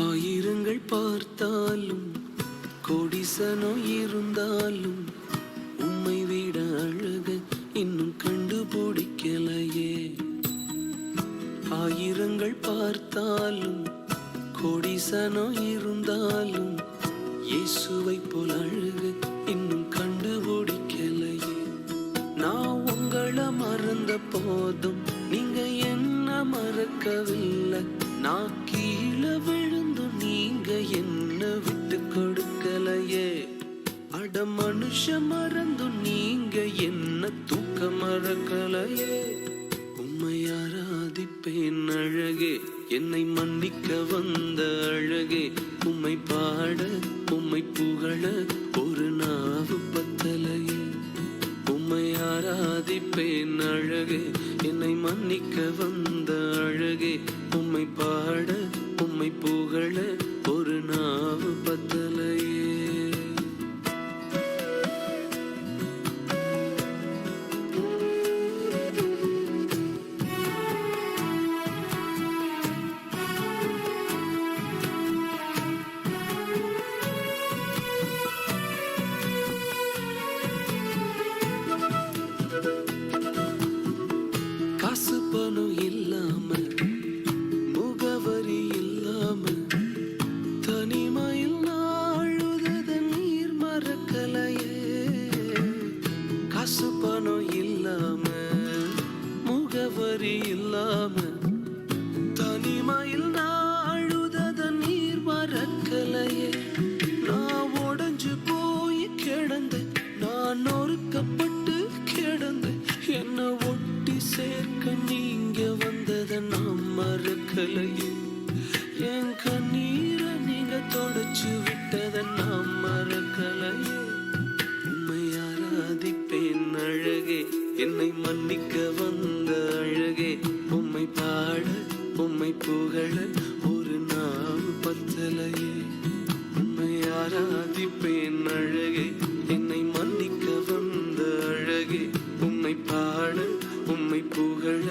ஆயிரங்கள் பார்த்தாலும் கோடிசனோ இருந்தாலும் உம்மை விட அழகு இன்னும் கண்டுபிடிக்கலையே. ஆயிரங்கள் பார்த்தாலும் கோடிசனோ இருந்தாலும் இயேசுவை போல் அழகு இன்னும் கண்டுபிடிக்கலையே. நான் உங்களை மறந்த போதும் நீங்க என்ன மறக்கவில்லை. நான் கீழே விழுந்து நீங்க என்ன விட்டு கொடுக்கலையே. அட மனுஷ மறந்து நீங்க என்ன தூக்க மறக்கலையே. உம்மை ஆராதிப்பேன் அழகே, என்னை மன்னிக்க வந்த அழகே. உம்மை பாட உம்மை புகழ ஒரு நாவு பத்தலையே. உம்மை ஆராதிப்பேன் அழகே, என்னை மன்னிக்க வந்த அழகே. உம்மை பாட உம்மை புகழ ஒரு நாவு பத்தலையே. காசு பணம் இல்லாம முகவரி இல்லாம தனிமையில் நாழுத நீர் மறக்கலையே. காசு பணம் இல்லாம முகவரி இல்லாம தனிமையில் நாழுத நீர் மறக்கலையே. நான் உடைஞ்சு போய் கிடந்தேன், நான் நொறுக்கப்பட்டு கிடந்தேன். என்ன ஒட்டி சேர்க்க நீங்க வந்ததை நான் மறக்கலையே. என் கண்ணீரை நீங்க தொடச்சு விட்டதை நான் மறக்கலையே. உம்மை ஆராதிப்பேன் அழகே, என்னை மன்னிக்க வந்த அழகே. உம்மை பாட உம்மை புகழ ஒரு நாள் பத்தலையே. உம்மை ஆராதிப்பேன் அழகே, என்னை மன்னிக்க வந்த அழகே. உம்மை பாட உம்மை புகழ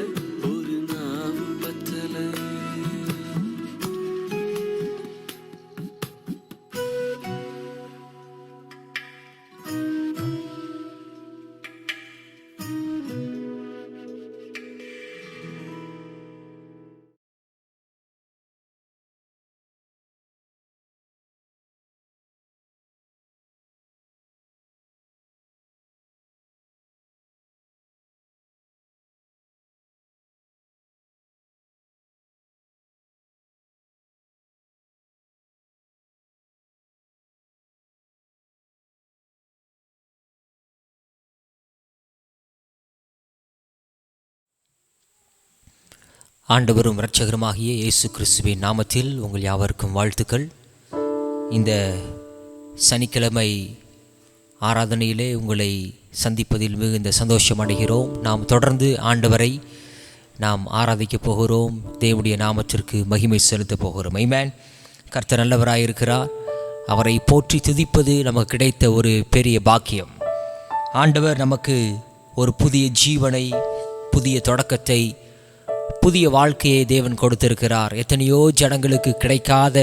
ஒரு நாள் பத்தலையே. ஆண்டவரும் இரட்சகருமாகிய இயேசு கிறிஸ்துவின் நாமத்தில் உங்கள் யாவருக்கும் வாழ்த்துக்கள். இந்த சனிக்கிழமை ஆராதனையிலே உங்களை சந்திப்பதில் மிகுந்த சந்தோஷம் அடைகிறோம். நாம் தொடர்ந்து ஆண்டவரை நாம் ஆராதிக்கப் போகிறோம். தேவனுடைய நாமத்திற்கு மகிமை செலுத்தப் போகிறோம். ஆமென். கர்த்தர் நல்லவராயிருக்கிறார். அவரை போற்றி துதிப்பது நமக்கு கிடைத்த ஒரு பெரிய பாக்கியம். ஆண்டவர் நமக்கு ஒரு புதிய ஜீவனை, புதிய தொடக்கத்தை, புதிய வாழ்க்கையை தேவன் கொடுத்திருக்கிறார். எத்தனையோ ஜனங்களுக்கு கிடைக்காத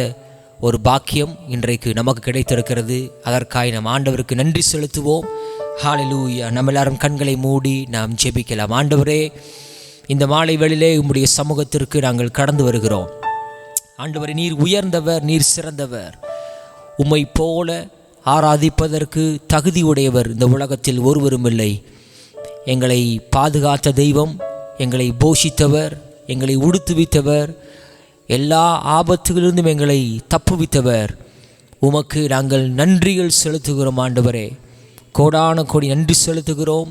ஒரு பாக்கியம் இன்றைக்கு நமக்கு கிடைத்திருக்கிறது. அதற்காக நாம் ஆண்டவருக்கு நன்றி செலுத்துவோம். ஹல்லேலூயா. நம்ம எல்லாரும் கண்களை மூடி நாம் ஜெபிக்கலாம். ஆண்டவரே, இந்த மாலை வேளையிலே உம்முடைய சமூகத்திற்கு நாங்கள் கடந்து வருகிறோம். ஆண்டவரே, நீர் உயர்ந்தவர், நீர் சிறந்தவர். உம்மை போல ஆராதிப்பதற்கு தகுதி உடையவர் இந்த உலகத்தில் ஒருவரும் இல்லை. எங்களை பாதுகாத்த தெய்வம், எங்களை போஷித்தவர், எங்களை உடுத்துவித்தவர், எல்லா ஆபத்துகளிலிருந்தும் எங்களை தப்புவித்தவர். உமக்கு நாங்கள் நன்றிகள் செலுத்துகிறோம் ஆண்டவரே. கோடான கோடி நன்றி செலுத்துகிறோம்.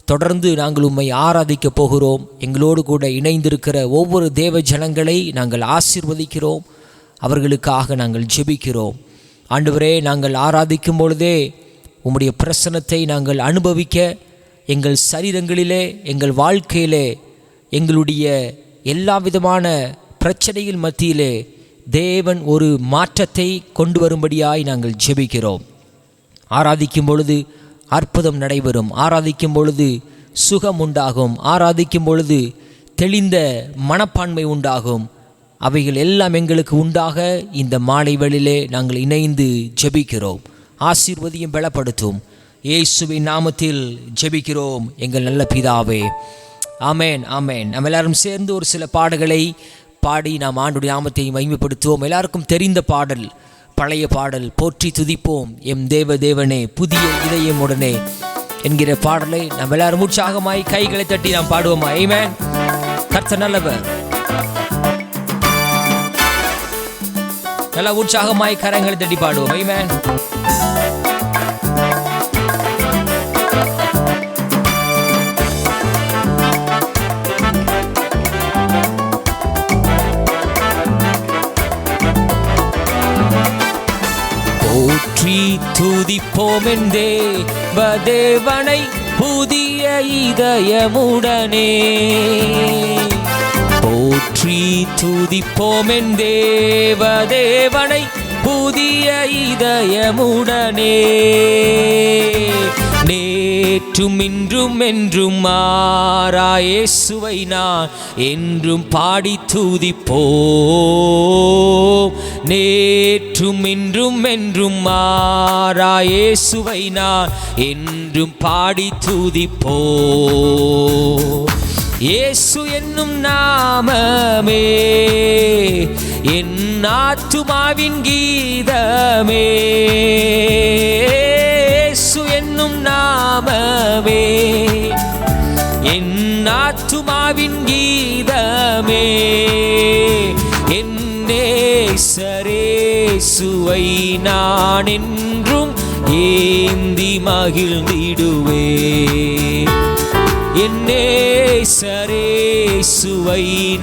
தொடர்ந்து நாங்கள் உம்மை ஆராதிக்கப் போகிறோம். எங்களோடு கூட இணைந்திருக்கிற ஒவ்வொரு தேவ ஜனங்களை நாங்கள் ஆசீர்வதிக்கிறோம். அவர்களுக்காக நாங்கள் ஜெபிக்கிறோம். ஆண்டவரே, நாங்கள் ஆராதிக்கும் பொழுதே உம்முடைய பிரசன்னத்தை நாங்கள் அனுபவிக்க எங்கள் சரீரங்களிலே, எங்கள் வாழ்க்கையிலே, எங்களுடைய எல்லா விதமான பிரச்சனைகள் மத்தியிலே தேவன் ஒரு மாற்றத்தை கொண்டு வரும்படியாய் நாங்கள் ஜெபிக்கிறோம். ஆராதிக்கும் பொழுது அற்புதம் நடைபெறும். ஆராதிக்கும் பொழுது சுகம் உண்டாகும். ஆராதிக்கும் பொழுது தெளிந்த மனப்பான்மை உண்டாகும். அவைகள் எல்லாம் எங்களுக்கு உண்டாக இந்த மாலை வேளையிலே நாங்கள் இணைந்து ஜெபிக்கிறோம். ஆசீர்வதியும் பலப்படுத்தும். இயேசுவின் நாமத்தில் ஜெபிக்கிறோம் எங்கள் நல்ல பிதாவே. ஆமேன், ஆமேன். நம்ம எல்லாரும் சேர்ந்து ஒரு சில பாடல்களை பாடி நாம் ஆண்டுடைய நாமத்தை மகிமைப்படுத்துவோம். எல்லாருக்கும் தெரிந்த பாடல், பழைய பாடல், போற்றி துதிப்போம் எம் தேவ தேவனே புதிய இதயமுடனே என்கிற பாடலை நாம் எல்லாரும் உற்சாகமாய் கைகளை தட்டி நாம் பாடுவோமா? ஆமென். கர்த்தர் நல்லவர். நல்லா உற்சாகமாய் கரங்களை தட்டி பாடுவோம். ஆமென். போற்றி துதிப்போம் என் தேவனை புதிய இதயமுடனே. போற்றி துதிப்போம் என் தேவனை புதிய இதயமுடனே. நேற்றும் இன்றும் என்றும் மாறா இயேசுவை நான் என்றும் பாடி துதிப்போம். நேற்றும் இன்றும் என்றும் மாறா இயேசுவை நான் என்றும் பாடி துதிப்போம். இயேசு என்னும் நாமமே என் ஆத்துமாவின் கீதமே. இயேசு என்னும் நாமமே என் ஆத்துமாவின் கீதமே. என் நேசரேசுவை நான் என்றும் ஏந்தி மகிழ்ந்திடுவேன். என் நேசரேசுவை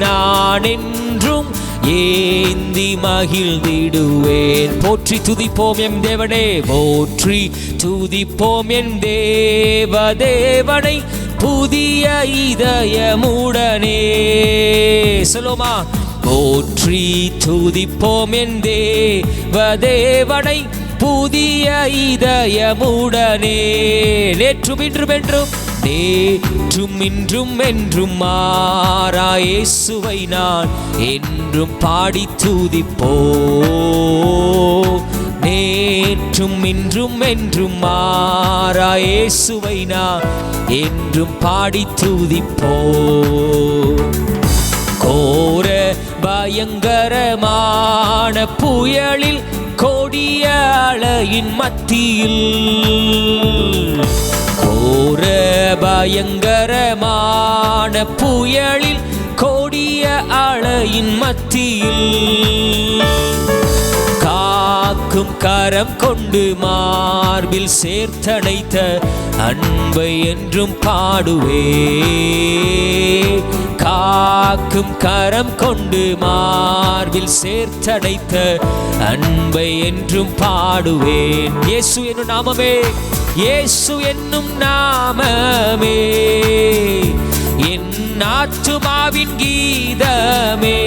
நான் என்றும் ஏந்தி மகிழ்ந்திடுவேன். போற்றி துதிப்போம் எம் தேவனே, போற்றி துதிப்போம் என் தேவனை புதிய இதயமுடனே. சொல்லுமா? போற்றி துதிப்போம் என் தேவனை புதிய இதயமுடனே. நேற்றும் இன்றும் என்றும், நேற்றும் இன்றும் என்றும் மாறா இயேசுவை நான் என்றும் பாடி துதிப்போம். நேற்றும் இன்றும் என்றும் மாறா இயேசுவை நான் என்றும் பாடி துதிப்போம். கோர பயங்கரமான புயலில் கொடிய அலையின் மத்தியில், கோர பயங்கரமான புயலில் கொடிய அலையின் மத்தியில் காக்கும் கரம் கொண்டு மார்பில் சேர்த்தணைத்த அன்பை என்றும் பாடுவே. காக்கும் கரம் கொண்டு மார்பில் சேர்த்தடைத்த அன்பை என்றும் பாடுவேன். இயேசு என்னும் நாமமே, இயேசு என்னும் நாமமே என் ஆத்துமாவின் கீதமே.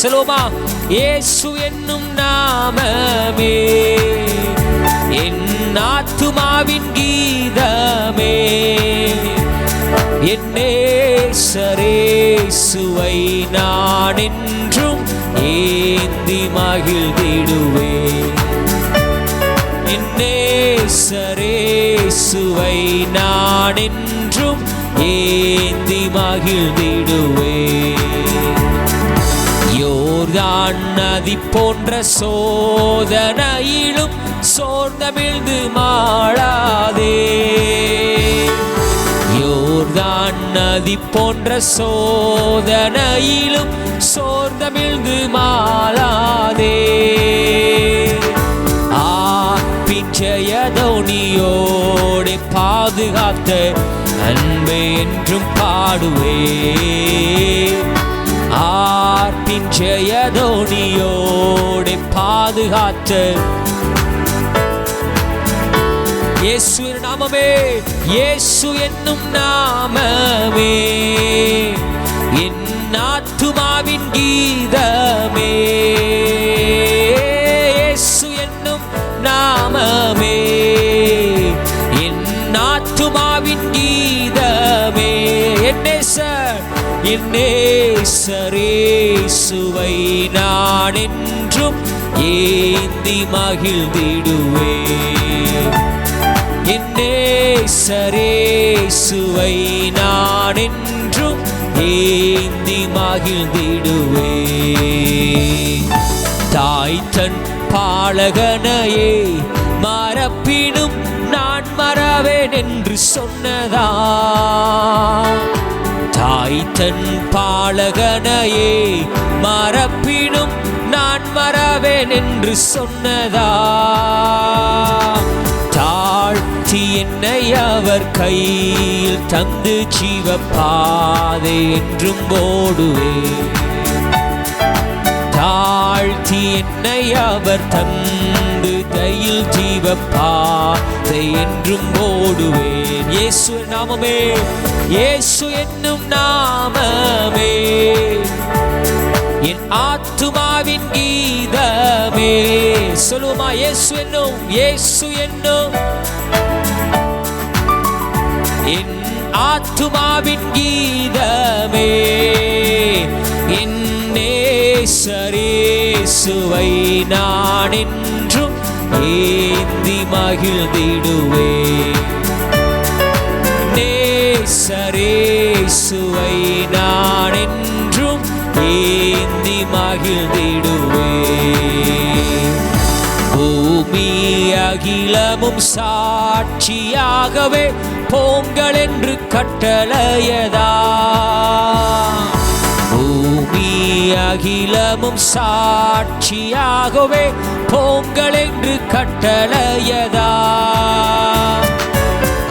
சொல்லுமா? இயேசு என்னும் நாமமே என் ஆத்துமாவின் கீதமே. என் நேசரேசுவை நான் என்றும் ஏந்தி மகிழ்ந்திடுவேன். என் நேசரேசுவை நான் என்றும் ஏந்தி மகிழ்ந்திடுவேன். யோர்தான் யோர்தான் நதி போன்ற சோதனையிலும் சோர்ந்தமிழ்ந்து மாளாதே. யோர்தான் நதி போன்ற சோதனையிலும் சோர்ந்தமிழ்ந்து மாளாதே. ஆப்பின் ஜெயதோனியோடு பாதுகாத்த அன்பே என்றும் பாடுவே. ஆர்ப்பின் ஜெயதோனியோடு பாதுகாத்த இயேசுவின் நாமமே, இயேசு என்னும் நாமமே என் ஆத்துமாவின் கீதமே. இயேசு என்னும் நாமமே என் ஆத்துமாவின் கீதமே. என் நேசரேசுவை நான் என்றும் ஏந்தி மகிழ்ந்திடுவே. என் நேசரேசுவை நான் என்றும் ஏந்தி மகிழ்ந்திடுவே. தாய் தன் பாலகனையே மறப்பினும் நான் மறவேன் என்று சொன்னதா. தாய் தன் பாலகனையே மறப்பினும் நான் மறவேன் என்று சொன்னதா. தாழ்த்தி என்னை அவர் கையில் தந்து ஜீவப்பாதை என்றும் ஓடுவே. தாழ்த்தி என்னை அவர் தந்து தையில் ஜீவப்பாதை என்றும் ஓடுவேன். இயேசு நாமமே, இயேசு என்னும் நாமமே என் ஆத்துமாவின் கீதமே. சொல்லுமா, இயேசு என்னும், இயேசு என்னும் என் ஆத்துமாவின் கீதமே. என் நேசரேசுவை நான் என்றும் ஏந்தி மகிழ்ந்திடுவே. நேசரேசுவை நான் என்றும் ஏந்தி மகிழ்ந்திடுவே. பூமி அகிலமும் சாட்சியாகவே போங்கள் என்று கட்டளையதா. பூமி அகிலமும் சாட்சியாகவே போங்கள் என்று கட்டளையதா.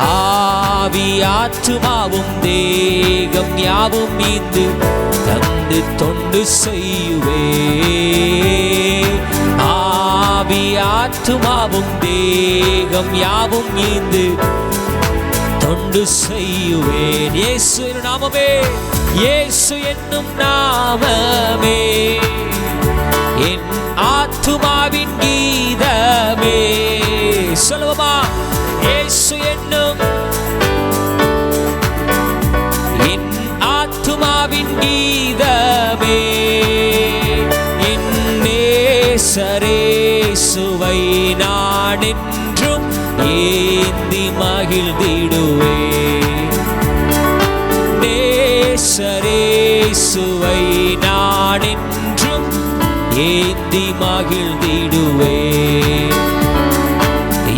ஆவி ஆத்துமாவும் தேகம் யாவும் மீந்து தந்து தொண்டு செய்யுவே. ஆவி ஆத்துமாவும் தேகம் யாவும் மீந்து தொண்டு செய்யுவேன். இயேசு நாமமே, இயேசு என்னும் நாமமே என் ஆத்துமாவின் கீதமே. சொல்லுமா, இயேசு என்னும் என் ஆத்துமாவின் கீதமே. என் நேசரேசுவை நான் என்றும் ஏந்தி மகிழ்ந்திடுவே. நேசரேசுவை நான் என்றும் ஏந்தி மகிழ்ந்திடுவே.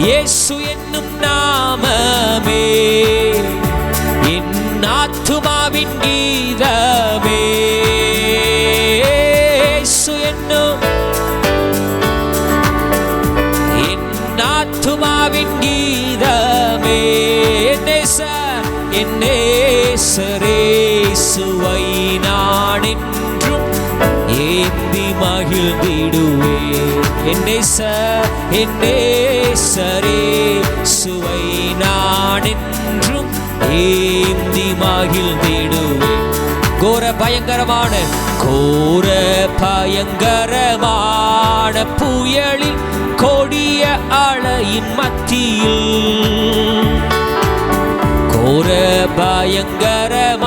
இயேசு என்னும் நாமமே என் ஆத்துமாவின் கீதமே. இயேசு என்னும் என் ஆத்துமாவின் கீதமே. என் நேசரேசுவை நான் என்றும் ஏந்தி மகிழ்ந்திடுவே. என் நேசரேசுவை நான் என்றும் ஏந்தி மகிழ்ந்திடுவே. கோர பயங்கரமான புயலில் கொடிய அலையின் மத்தியில், கோர பயங்கரமான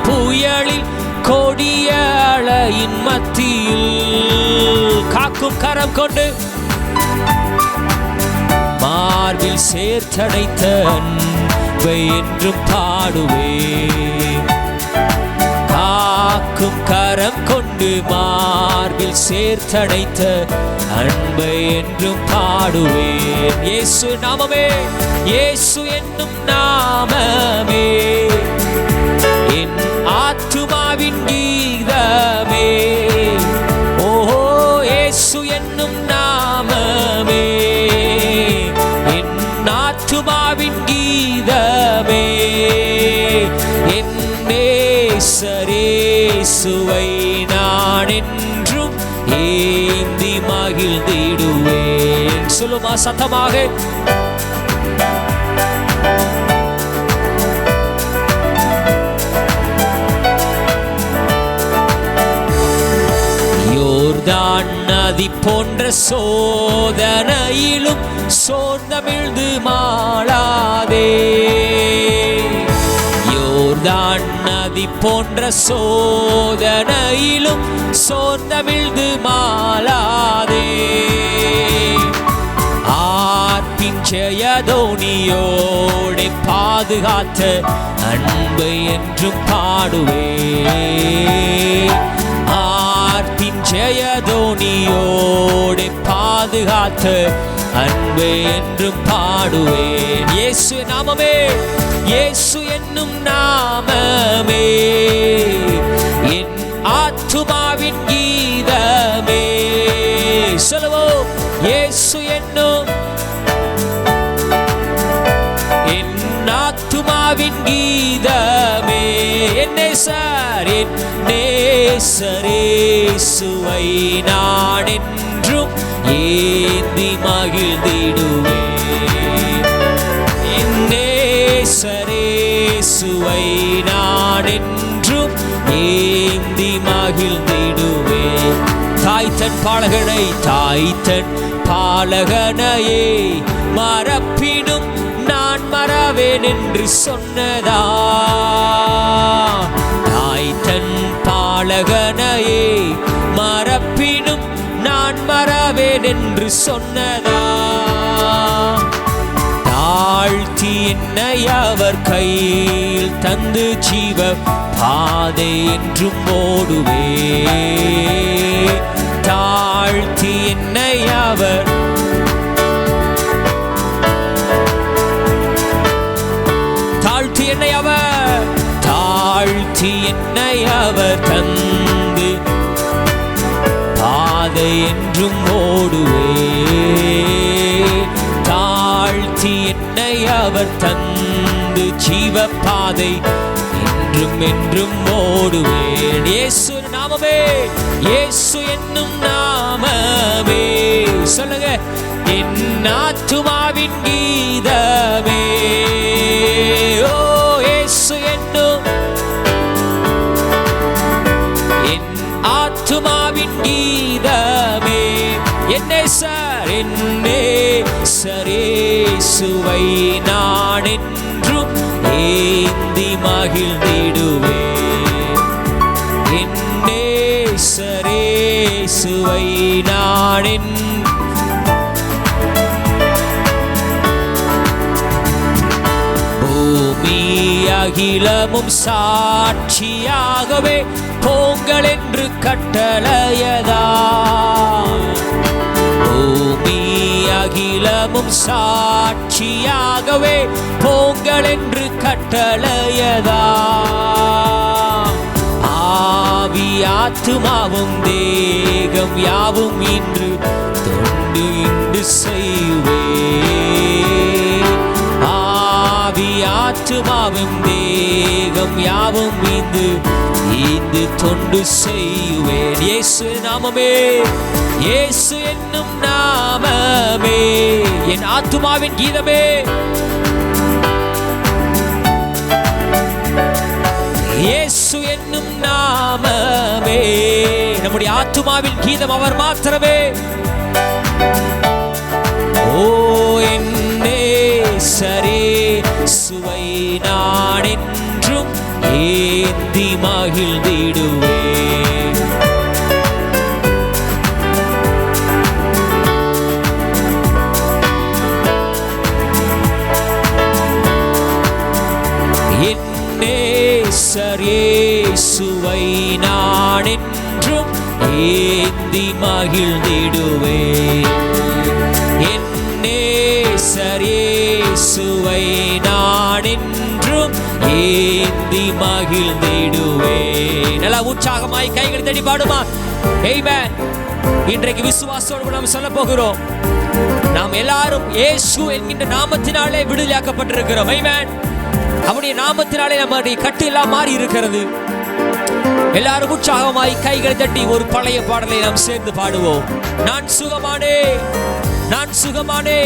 புயலில் கொடிய அலையின் மத்தியில் காக்கும் கரம் கொண்டு மார்பில் சேர்த்தடைத்த அன்பை என்றும் பாடுவே. காக்கும் கரம் கொண்டு மார்பில் சேர்த்தடைத்த அன்பை என்றும் பாடுவேன். இயேசு நாமமே, இயேசு என்னும் நாமமே என் ஆத்துமாவின் கீதமே. ஓஹோ, இயேசு என்னும் நாமமே என் ஆத்துமாவின் கீதமே. என் நேசரேசுவை நான் என்றும் ஏந்தி மகிழ்ந்திடுவேன். சொல்லுமா சத்தமாக. யோர்தான் நதி போன்ற சோதனையிலும் சோர்ந்தமிழ்ந்து மாளாதே. யோர்தான் நதி போன்ற சோதனையிலும் சோர்ந்தமிழ்ந்து மாளாதே. ஆர்ப்பின் ஜெயதோனியோடே பாதுகாத்த அன்பை என்றும் பாடுவேன். ஆர்ப்பின் ஜெயதோனியோடே பாதுகாத்த அன்பை என்றும் பாடுவேன். இயேசு நாமமே, இயேசு என்னும் நாமமே என் ஆத்துமாவின் கீதமே. சொல்லுவோம், இயேசு என்னும் என் ஆத்துமாவின் கீதமே. என் நேசரேசுவை நான் என்றும் ஏந்தி மகிழ்ந்திடுவேன். என் நேசரேசுவை நான் என்றும் ஏந்தி மகிழ்ந்திடுவேன். தாய்த்தன் பாலகனை, தாய்த்தன் பாலகனையே மறப்பினும் நான் மறவேன் என்று சொன்னதா. தாய்த்தன் பாலகனையே மறப்பினும் நான் மறவேன் என்று சொன்னதா. தாழ்த்தி என்னை அவர் கையில் தந்து ஜீவ பாதை என்றும் ஓடுவே. தாழ்த்தி என்னை அவர் தாழ்த்தி என்னை அவர் தந்து பாதை என்றும் ஓடுவே. தாழ்த்தி என்னை அவர் தந்து ஜீவ பாதை என்றும் என்றும் ஓடுவேன். இயேசு நாமமே, இயேசு என்னும் நாமமே. சொல்லுங்க, என் ஆத்துமாவின் கீதமே. ஓ, இயேசு என்னும் என் ஆத்துமாவின் கீதமே. என்னே சரேசுவை நான் என்றும் ஏந்தி மகிழ்ந்திடுவேன். என்னே சரேசுவை நான் பூமி அகிலமும் சாட்சியாகவே போங்கள் என்று கட்டளையதா. பூமி அகிலமும் சாட்சியாகவே போங்கள் என்று கட்டளையதா. ஆவி ஆத்துமாவும் தேகம் யாவும் இன்று தொண்டு இன்று செய்வே. ஆவி ஆத்துமாவும் தேகம் யாவும் இந்து தொண்டு செய்வேன். இயேசு நாமமே, இயேசு என்னும் நாமமே என் ஆத்துமாவின் கீதமே. இயேசு என்னும் நாமமே நம்முடைய ஆத்துமாவின் கீதம் அவர் மாத்திரமே. ஓ, என் நேசரேசுவை நான் என்றும் ஏந்தி மகிழ்ந்திடுவேன். என் நேசரேசுவை இயேசுவை நான் என்றும் ஏந்தி மகிழ்ந்திடுவேன். என் நேசர் இயேசுவை நான் என்றும் ஏந்தி மகிழ்ந்திடுவேன். நல்லா உற்சாகமாய் கைகள் தட்டி பாடுமா? ஆமென். இன்றைக்கு விசுவாசத்தோடு நாம் சொல்ல போகிறோம், நாம் எல்லாரும் இயேசு என்கின்ற நாமத்தினாலே விடுதலையாக்கப்பட்டிருக்கிறோம். ஆமென். அவருடைய நாமத்தினாலே நம்முடைய கட்டு எல்லாம் மாறி இருக்கிறது. எல்லாரும் உற்சாகமாய் கைகள் தட்டி ஒரு பழைய பாடலை நாம் சேர்ந்து பாடுவோம். நான் சுகமானே, நான் சுகமானே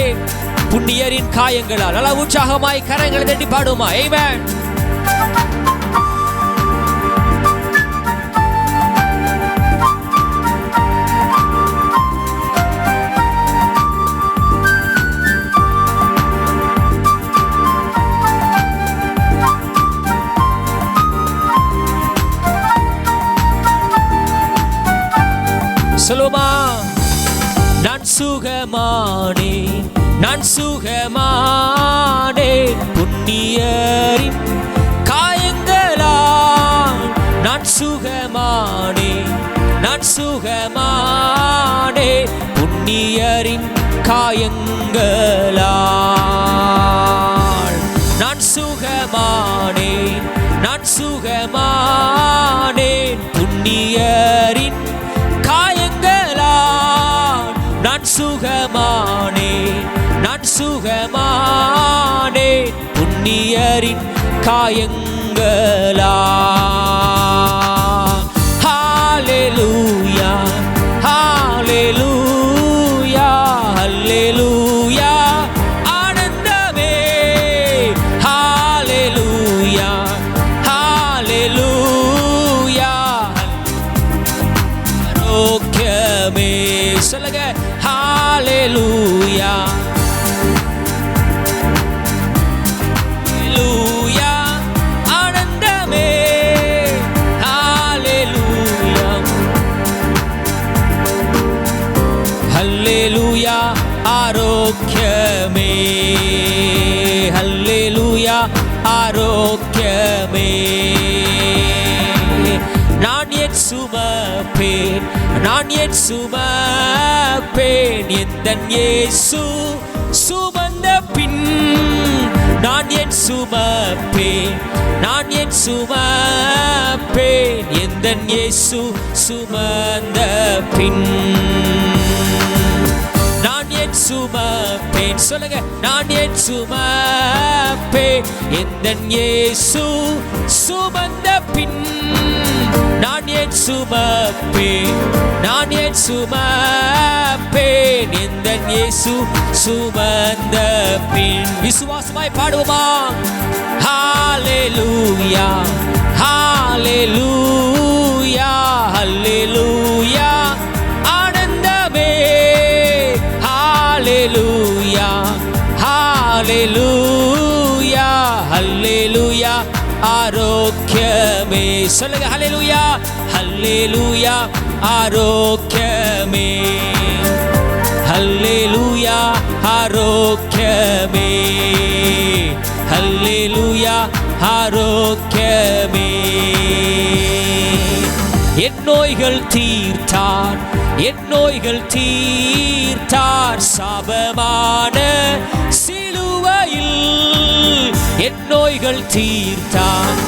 புண்ணியரின் காயங்களால். நல்லா உற்சாகமாய் கரங்களை தட்டி பாடுவோமா? ஆமென். சொல்லுமா? நான் சுகமானே, நான் சுகமானே புண்ணியரின் காயங்களால். நான் சுகமானே, நான் சுகமானே புண்ணியரின் காயங்களால். நான் சுகமானே, நான் சுகமானே புண்ணியரின் காயங்களால். நான் சுகமானே, நான் சுகமானே புண்ணியரின் காயங்களால். ஹல்லேலூயா, ஹல்லேலூயா, ஹல்லேலூயா ஆனந்தமே. ஹல்லேலூயா, ஹல்லேலூயா ஆரோக்கியமே. சொல்லுங்க ஹல்லேலூயா, ஹல்லேலூயா ஆனந்தமே. ஹல்லேலூயா, ஹல்லேலூயா ஆரோக்கியமே. ஹல்லேலூயா ஆரோக்கியமே. நான் என் சுமப்பேன், நான் என் சுமப்பேன் எந்தன் இயேசு சுமந்த பின். நான் என் சுமப்பேன், நான் என் சுமப்பேன் எந்தன் இயேசு சுமந்த பின். நான் என் சுமப்பேன். சொல்லுங்க, நான் என் சுமப்பேன் எந்தன் இயேசு சுமந்த பின். நான் என் சுமப்பேன், நான் என் சுமப்பேன் எந்தன் இயேசு சுமந்த பின். விசுவாசமாய் பாடுவோமா? ஹல்லேலூயா, ஹல்லேலூயா, ஹல்லேலூயா ஆனந்தமே. ஹல்லேலூயா, ஹல்லேலூயா, ஹல்லேலூயா ஆரோக்கியமே. சொல்லுங்க ஹல்லேலூயா, ஹல்லேலூயா ஆரோக்கியமே. ஹல்லேலூயா ஆரோக்கியமே. ஹல்லேலூயா ஆரோக்கியமே. என் நோய்கள் தீர்த்தார், என் நோய்கள் தீர்த்தார் சாபமான சிலுவையில். என் நோய்கள் தீர்த்தார்,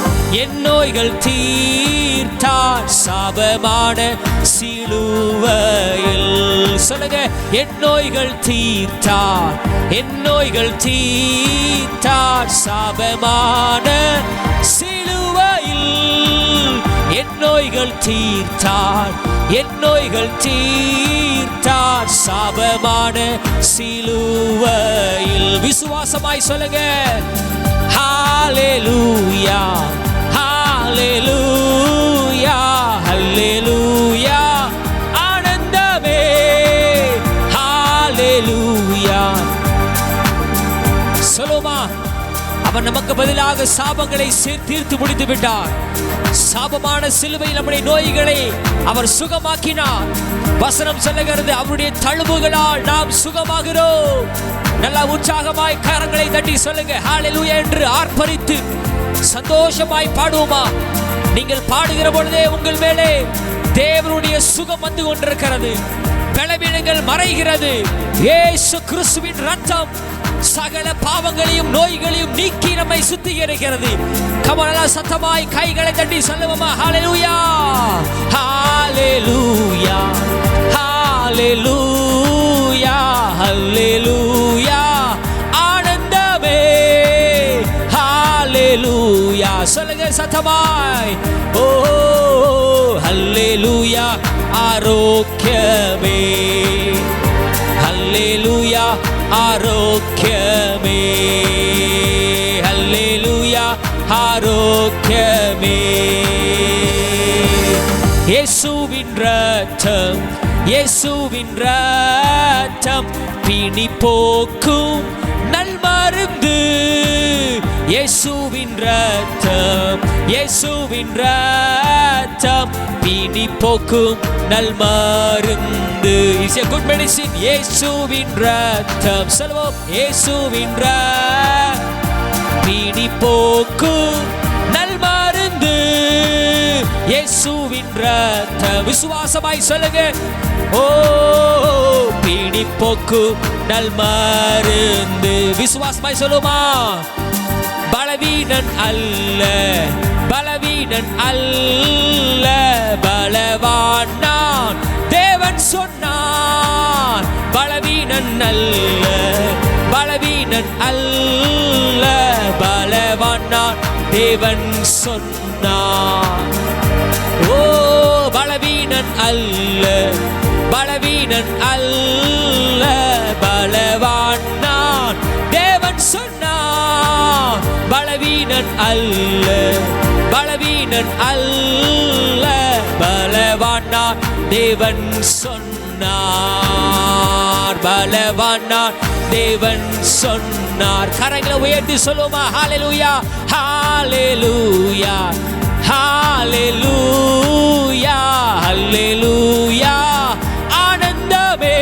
என் நோய்கள் தீர்த்தார் சாபமான சிலுவையில். சொல்லுங்க, என் நோய்கள் தீர்த்தார், என் நோய்கள் தீர்த்தார் சாபமான சிலுவையில். என் நோய்கள் தீர்த்தார், என் நோய்கள் தீர்த்தார் சாபமான சிலுவையில். விசுவாசமாய் சொல்லுங்க, ஹல்லேலூயா, ஹல்லேலூயா, ஹல்லேலூயா ஆனந்தமே. ஹல்லேலூயா. சொல்லுமா? அவர் நமக்கு பதிலாக சாபங்களை தீர்த்து முடித்து விட்டார். சாபமான சிலுவையில் நம்முடைய நோய்களை அவர் சுகமாக்கினார். வசனம் சொல்லுகிறது, அவருடைய தழும்புகளால் நாம் சுகமாகிறோம். நல்லா உற்சாகமாய் கரங்களை தட்டி சொல்லுங்க ஹல்லேலூயா என்று ஆர்ப்பரித்து சந்தோஷமாய் பாடுவோமா? நீங்கள் பாடுகிற பொழுதே உங்கள் மேலே தேவனுடைய சுகம் வந்து கொண்டிருக்கிறது. பலவீனங்கள் மறைகிறது. இயேசு கிறிஸ்துவின் ரத்தம் சகல பாவங்களையும் நோய்களையும் நீக்கி நம்மை சுத்திகரிக்கிறது. கமலா சத்தமாய் கைகளை தட்டி சொல்லுவோமா? ஹல்லேலூயா, ஹல்லேலூயா, ஹல்லேலூயா, ஹல்லேலூயா. ஆனந்தமே ஹல்லேலூயா. சொல்லுங்க சத்தமாய். ஓ ஹல்லேலூயா. ஆரோக்கியமே ஹல்லேலூயா. ஆரோக்கியமே ஹல்லேலூயா. ஆரோக்கியமே. இயேசுவின் ரத்தம், இயேசுவின் ரத்தம் பிணி போக்கும் நல்மருந்து. இயேசுவின் ரத்தம், இயேசுவின் ரத்தம் பிணி போக்கும் நல்மருந்து. It's a good medicine. இயேசுவின் ரத்தம் சொல்வோம். இயேசுவின் ரத்தம் பிணி போக்கும் நல்மருந்து. இயேசுவின் ரத்தம் விசுவாசமாய் சொல்லுங்க. ஓ பிணி போக்கும் நல்மருந்து. விசுவாசமாய் சொல்லுமா? பலவீனன் அல்ல, பலவீனன் அல்ல, பலவான் நான் தேவன் சொன்னான். பலவீனன் அல்ல, பலவீனன் அல்ல, பலவான் நான் தேவன் சொன்னான். ஓ பலவீனன் அல்ல, பலவீனன் அல்ல, பலவான் நான் தேவன் சொன்னான். பலவீனன் அல்ல, பலவீனன் அல்ல, பலவான் நான் தேவன் சொன்னார். பலவான் நான் தேவன் சொன்னார். கரங்களை உயர்த்தி சொல்லுமா? ஹல்லேலூயா, ஹல்லேலூயா, ஹல்லேலூயா, ஹல்லேலூயா. ஆனந்தமே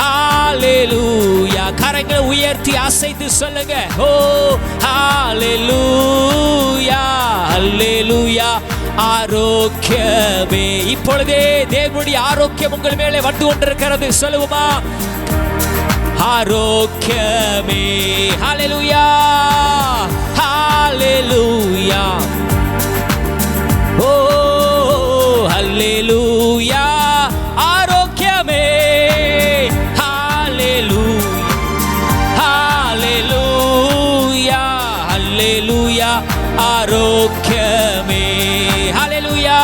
ஹல்லேலூயா. கரங்களை உயர்த்தி அசைத்து சொல்லுங்க. ஓ ஹல்லேலூயா, ஹல்லேலூயா. ஆரோக்கியமே. இப்பொழுதே தேவனுடைய ஆரோக்கியம் உங்கள் மேலே வந்து கொண்டிருக்கிறது. சொல்லுவோமா? ஆரோக்கியமே. ஹல்லேலூயா, ஹல்லேலூயா. ஓ ஹல்லேலூயா. ஆரோக்கியமே ஹல்லேலூயா, ஹல்லேலூயா, ஹல்லேலூயா. ஆரோக்கியமே ஹல்லேலூயா,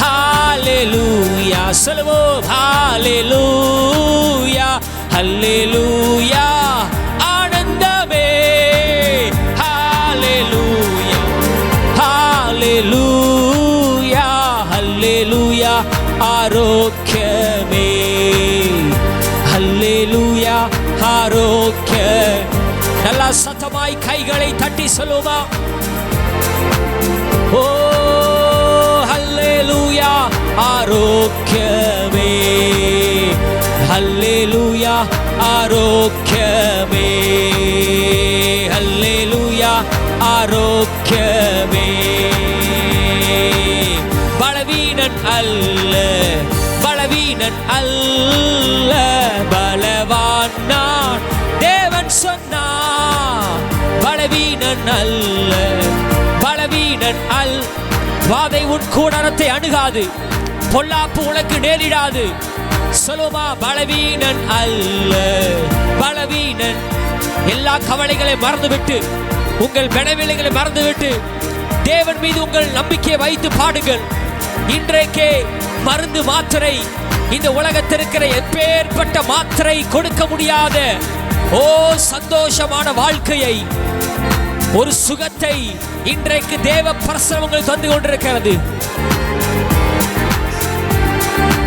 ஹல்லேலூயா. சொல்லுவோம். ஹல்லேலூயா, ஹல்லேலூயா. ஆனந்தமே ஹல்லேலூயா, ஹல்லேலூயா, ஹல்லேலூயா. ஆரோக்கியமே ஹல்லேலூயா, ஆரோக்கிய. நல்லா சத்தமாய் கைகளை தட்டி சொல்லுமா? ஓ ஹல்லேலூயா. ஆரோக்கியமே ஹல்லேலூயா. ஆரோக்கியமே ஹல்லேலூயா. ஆரோக்கியமே. பலவீனன் அல்ல, பலவீனன் அல்ல, பலவான் நான் தேவன் சொன்னான். பலவீனன் அல்ல, பலவீனன் அல். வாதை உன் கூடாரத்தை அணுகாது, பொல்லாப்பு உனக்கு நேரிடாது. சொல்லுமா? பலவீனன் அல்ல, பலவீனன். எல்லா கவலைகளை மறந்துவிட்டு, உங்கள் பலவீனங்களை மறந்துவிட்டு தேவன் மீது உங்கள் நம்பிக்கையை வைத்து பாடுங்கள். இன்றைக்கே மருந்து மாத்திரை, இந்த உலகத்திற்கிற எப்பேற்பட்ட மாத்திரை கொடுக்க முடியாத ஓ சந்தோஷமான வாழ்க்கையை, ஒரு சுகத்தை இன்றைக்கு தேவ பிரசனம் உங்களுக்கு தந்து கொண்டிருக்கிறது.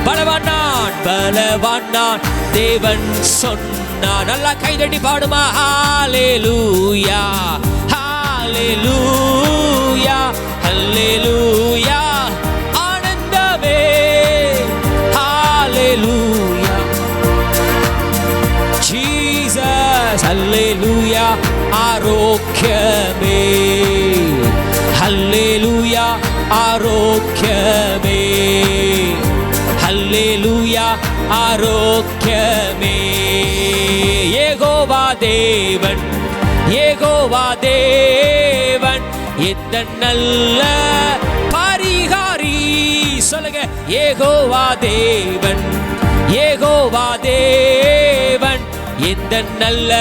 பலவான் நான், பலவான் நான் தேவன் சொன்னான். நல்லா கைதட்டி பாடுமா? ஹல்லேலூயா, ஹல்லேலூயா, ஹல்லேலூயா. ஆனந்தமே ஹல்லேலூயா. ஜீசஸ் ஹல்லேலூயா. ஆரோக்கியமே ஹல்லேலூயா ஆரோக்கியமே, ஹல்லேலூயா ஆரோக்கியமே. யெகோவா தேவன், யெகோவா தேவன் இந்த நல்ல பரிகாரி. சொல்லுங்க, யெகோவா தேவன், யெகோவா தேவன் இந்த நல்ல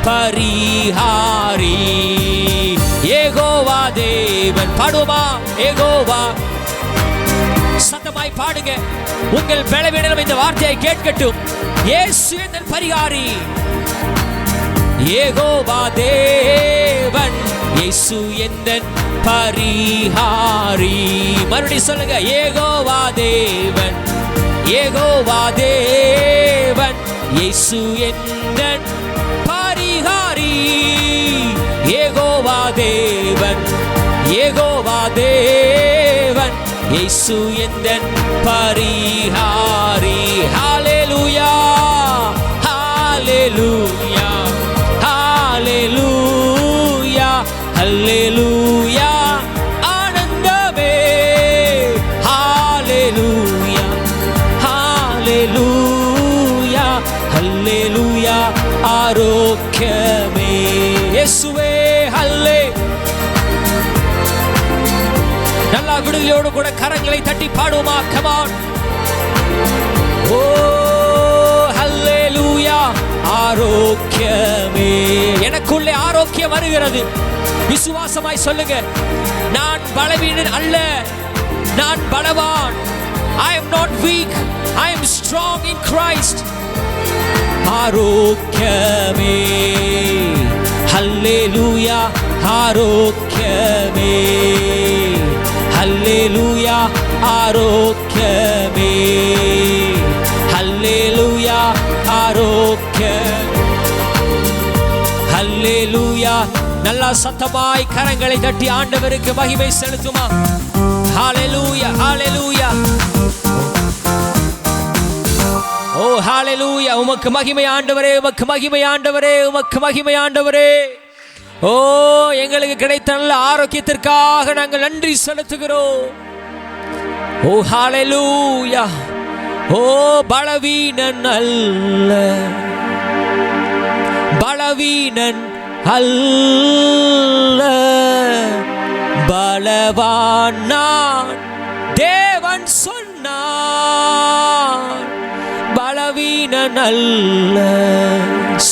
பரிகாரி. யெகோவா தேவன். பாடுவோமா? யெகோவா. சத்தமாய் பாடுங்க. உங்கள் பலவீனம் இந்த வார்த்தையை கேட்கட்டும். இயேசு என் பரிகாரி. யெகோவா தேவன், இயேசு என் பரிகாரி. மறுபடியும் சொல்லுங்க, யெகோவா தேவன், யெகோவா தேவன் இயேசு என் பரிகாரி. யெகோவா தேவன், யெகோவா தேவன் இயேசு என் பரிகாரி. ஹல்லேலூயா, ஹல்லேலூயா, ஹல்லேலூயா, ஹல்லேலூயா ஆனந்தமே. ஹல்லேலூயா, ஹல்லேலூயா, ஹல்லேலூயா ஆரோக்கியமே. இயேசுவே ஹல்லே. நல்லா விடுதலையோடு கூட கரங்களை தட்டி பாடுவோமா? come on. ஓ ஹல்லேலூயா ஆரோக்கியமே. எனக்குள்ளே ஆரோக்கியம் வருகிறது. விசுவாசமாய் சொல்லுங்க, நான் பலவீனன் அல்ல, நான் பலவான். I am not weak, I am strong in Christ. ஆரோக்கியமே, ஹல்லேலூயா ஆரோக்கியமே, ஹல்லேலூயா ஆரோக்கியமே, ஹல்லேலூயா ஆரோக்கியம், ஹல்லேலூயா. நல்லா சத்தமாய் கரங்களை தட்டி ஆண்டவருக்கு மகிமை செலுத்துமா? ஹல்லேலூயா, ஹல்லேலூயா. ஓ ஹல்லேலூயா. உமக்கு மகிமை ஆண்டவரே, உமக்கு மகிமை ஆண்டவரே, உமக்கு மகிமை ஆண்டவரே. ஓ எங்களுக்கு கிடைத்த நல்ல ஆரோக்கியத்திற்காக நாங்கள் நன்றி செலுத்துகிறோம். ஓ ஹல்லேலூயா. ஓ பலவீனன் அல்ல, பலவீனன் அல்ல, பலவான் நான், தேவன் சொன்னார். பலவீனன் அல்ல.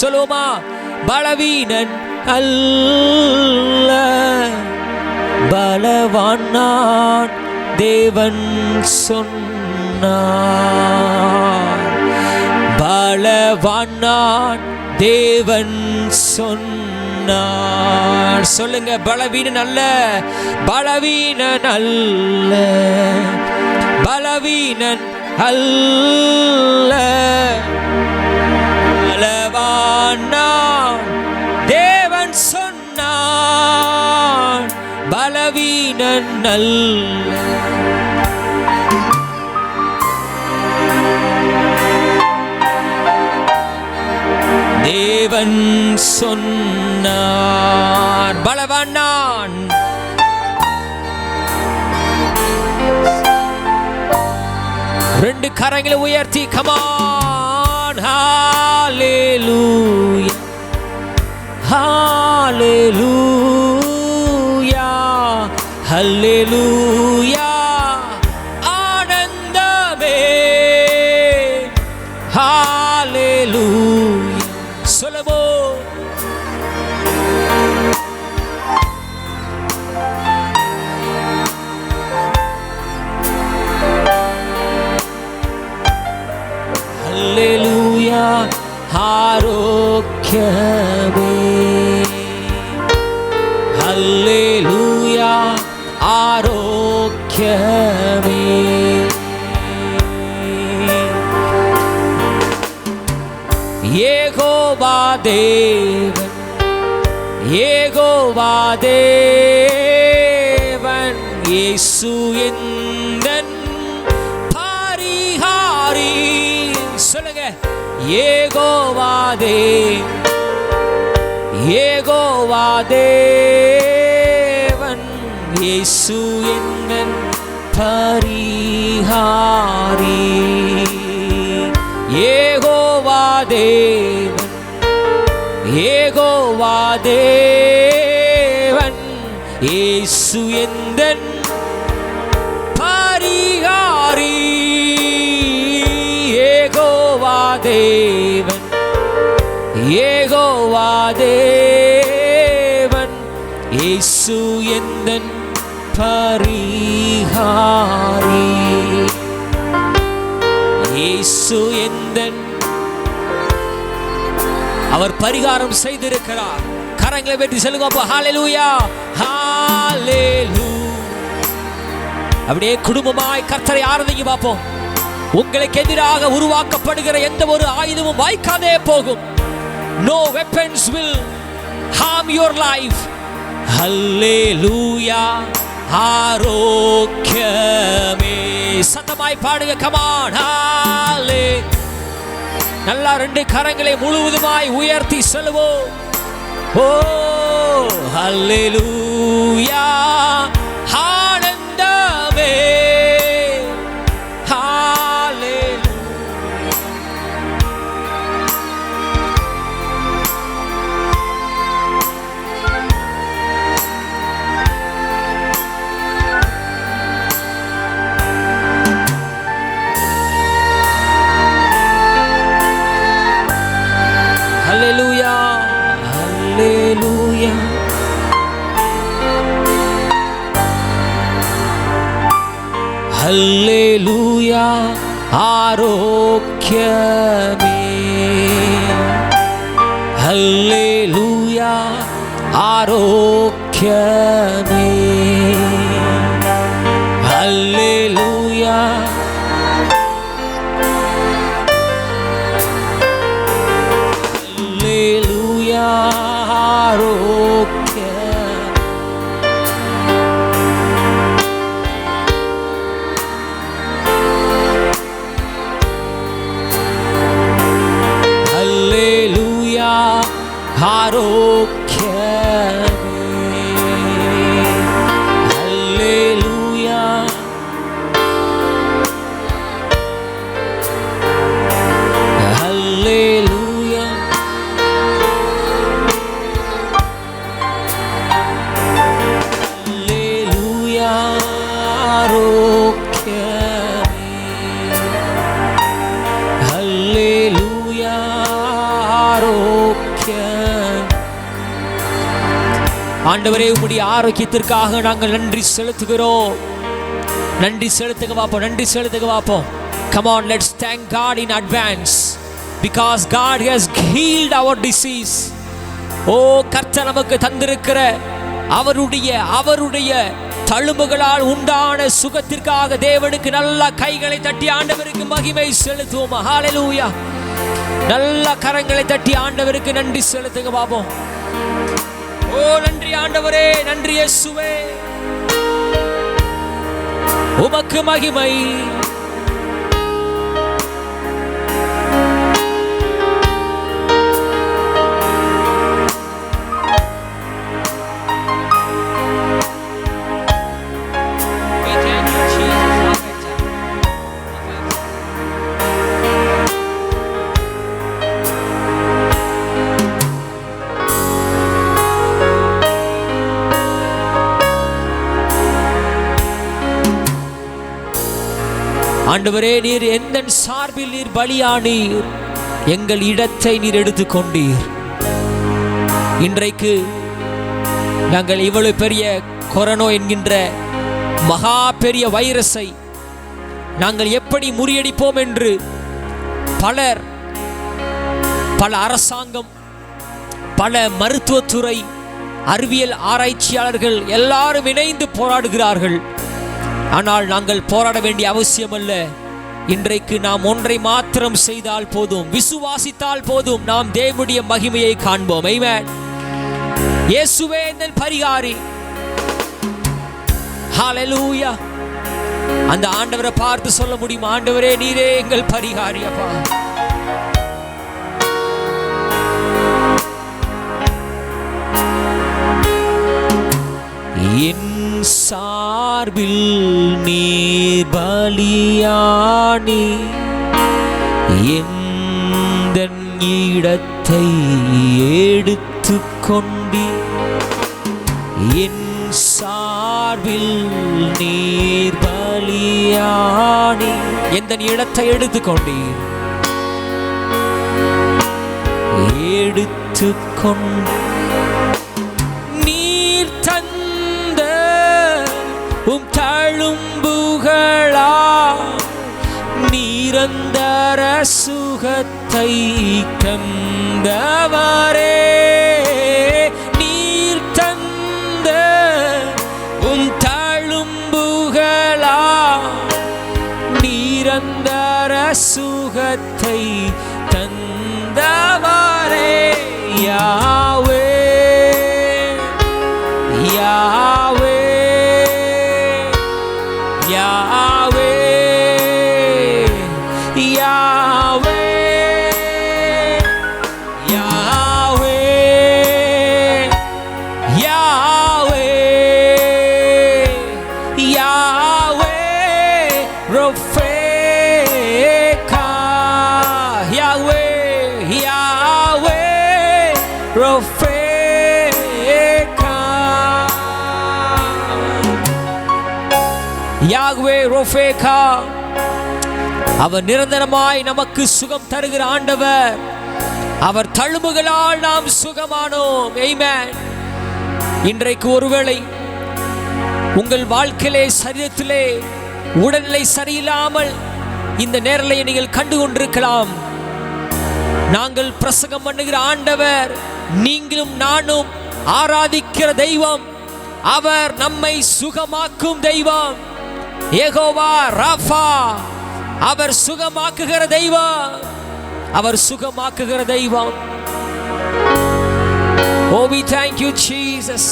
சொல்லுமா? பலவீனன் அல்ல, பலவான் நான், தேவன் சொன்னார். பலவான் நான், தேவன் சொன்னார். சொல்லுங்க, பலவீனன் அல்ல, பலவீனன் அல்ல, பலவீனன் அல்ல, பலவான் நான், தேவன் சொன்னார். பலவீனன் அல்ல. தேவன் சொன்னார். பலவான் நான். ரெண்டு கரங்களை உயர்த்தி come on. ஹல்லேலூயா, ஹல்லேலூயா, ஹல்லேலூயா ஆனந்தமே. ஹல்லேலூயா. சொல்லுமோ? ஹல்லேலூயா ஆரோக்கியமே, ஹல்லேலூயா ஆரோக்கியமே. யெகோவா தேவன், யெகோவா தேவன் இயேசு எந்தன் பரிகாரி. சொல்லுங்க, யெகோவா தேவன், யெகோவா தேவன் இயேசு என்னன் பரிகாரி. யெகோவா தேவன், யெகோவா தேவன், இயேசு என்னன் பரிகாரி. யெகோவா தேவன், யெகோவா தேவன், இயேசு என்னன் பரிகாரி. இயேசு என்னன், அவர் பரிகாரம் செய்திருக்கிறார். கரங்களை வெட்டி சொல்லுங்க ஹல்லேலூயா, ஹல்லேலூயா. அப்படியே குடும்பமாய் கர்த்தரை ஆராதிங்க பார்ப்போம். உங்களுக்கு எதிராக உருவாக்கப்படுகிற எந்த ஒரு ஆயுதமும் வாய்க்காதே போகும். No weapons will harm your life. ஹல்லேலூயா. ஆரோக்கியமே. சத்தமாய் பாடுங்க, come on. ஹல்லே. நல்லா ரெண்டு கரங்களை முழுவதுமாய் உயர்த்தி சொல்லுவோம். ஓ ஹல்லேலூயா. ஆனந்தமே. Hallelujah, hallelujah. Hallelujah, ஆரோக்கியமே. Hallelujah, ஆரோக்கியமே. Hallelujah. ஆண்டவரே, உம்முடைய ஆரோக்கியத்திற்காக நாங்கள் நன்றி செலுத்துகிறோம். நன்றி செலுத்துங்க பாப்போம், நன்றி செலுத்துங்க பாப்போம். Come on, let's thank God in advance because God has healed our disease. ஓ கர்த்தர் நமக்கு தந்திருக்கிற அவருடைய தழும்புகளால் உண்டான சுகத்திற்காக தேவனுக்கு நல்ல கைகளை தட்டி ஆண்டவருக்கு மகிமை செலுத்துவோம். ஹல்லேலூயா. நல்ல கரங்களை தட்டி ஆண்டவருக்கு நன்றி செலுத்துங்க பாப்போம். ஓ நன்றி ஆண்டவரே, நன்றி இயேசுவே, உமக்கு மகிமை. ஆண்டவரே, நீர் எந்த சார்பில் நீர் பலியானீர், எங்கள் இடத்தை நீர் எடுத்துக்கொண்டீர். இன்றைக்கு நாங்கள் இவ்வளவு பெரிய கொரோனா என்கின்ற மகா பெரிய வைரஸை நாங்கள் எப்படி முறியடிப்போம் என்று பல அரசாங்கம், பல மருத்துவத்துறை, அறிவியல் ஆராய்ச்சியாளர்கள் எல்லாரும் இணைந்து போராடுகிறார்கள். ஆனால் நாங்கள் போராட வேண்டிய அவசியம் அல்ல. இன்றைக்கு நாம் ஒன்றை மாத்திரம் செய்தால் போதும், விசுவாசித்தால் போதும், நாம் தேவனுடைய மகிமையை காண்போம். ஆமென். இயேசுவே எங்கள் பரிகாரி. ஹல்லேலூயா. அந்த ஆண்டவரை பார்த்து சொல்ல முடியுமா? ஆண்டவரே, நீரே எங்கள் பரிகாரி அப்பா. என் சார்பில் நீர் பலியானி எந்தன் இடத்தை எடுத்துக்கொண்டி என் சார்பில் நீர் பலியானி எந்தன் இடத்தை எடுத்துக்கொண்டீர் எடுத்துக்கொண்டு நீர் தந்த தழும்புகளா நிரந்தர சுகத்தை தந்தவரே நீர் தந்த தழும்புகளா நிரந்தர சுகத்தை தந்தவரே யாவே யாவே யாவே யாவே யாவே யாவே யாவே ரொஃபேகா யாவே யாவே ரொஃபேகா யாவே ரொஃபேகா அவர் நிரந்தரமாய் நமக்கு சுகம் தருகிற ஆண்டவர். அவர் தழும்புகளால் நாம் சுகமானோம். ஆமென். இன்றைக்கு ஒருவேளை உங்கள் வாழ்க்கையிலே சரீரத்திலே உடல்நிலை சரியில்லாமல் இந்த நேரலை நீங்கள் கண்டு கொண்டிருக்கலாம். நாங்கள் பிரசங்கம் பண்ணுகிற ஆண்டவர் நீங்களும் நானும் ஆராதிக்கிற தெய்வம். அவர் நம்மை சுகமாக்கும் தெய்வம். யெகோவா ராஃபா, அவர் சுகமாக்குகிற தெய்வம். அவர் சுகமாக்குகிற தெய்வம். Oh, we thank you, Jesus.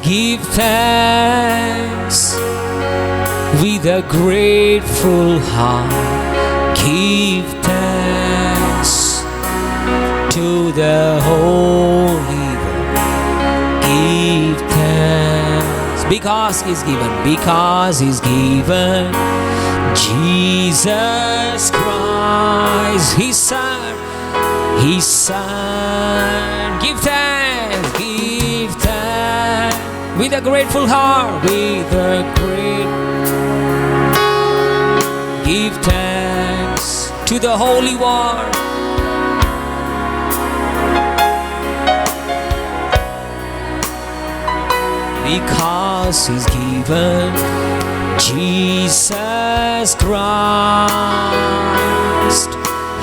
Give thanks with a grateful heart. Give thanks to the Holy One. Give thanks because He's given. Because He's given Jesus Christ, His Son. His Son. Give thanks. Give thanks with a grateful heart. With a great. Give thanks to the Holy One. Because He's given Jesus Christ,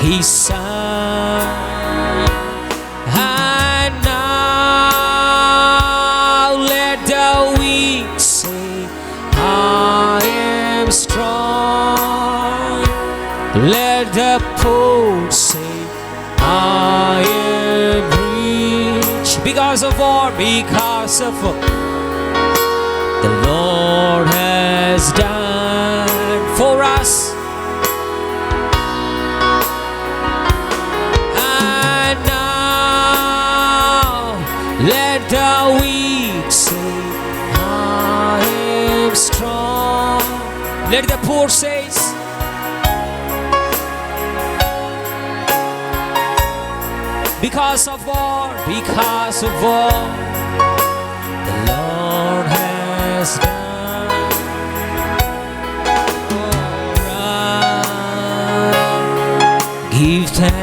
His Son. And now let the weak say, I am strong. Let the poor say, I am rich. Because of what? Because of what the Lord has done for us. And now let the weak say, I am strong. Let the poor say, because of what? Because of what the Lord has done for us. Give thanks.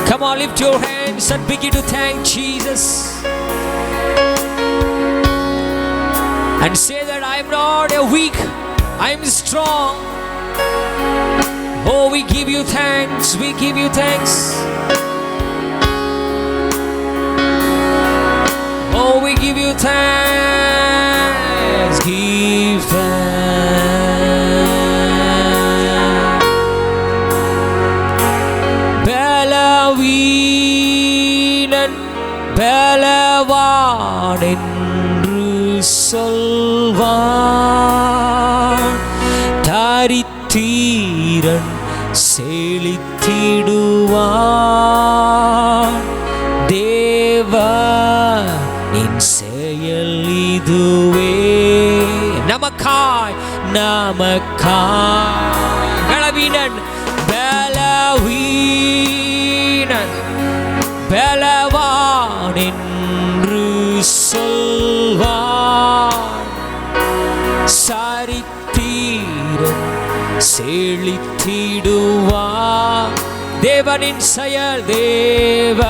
Come on, lift your hands and begin to thank Jesus. And say that I am not a weak, I am strong. Oh, we give you thanks, we give you thanks. Oh, we give you thanks, give thanks. Balavinan Balavan என்று சொல்வான். தீரன் செழித்திடுவான். தேவா நின் செயல் இதுவே, நமக்காய் பலவீனன் பலவீனன் பலவான் என்று சொல்வான். சரித்திரன் செழித்திடுவான். தேவனின் செயல், தேவனின்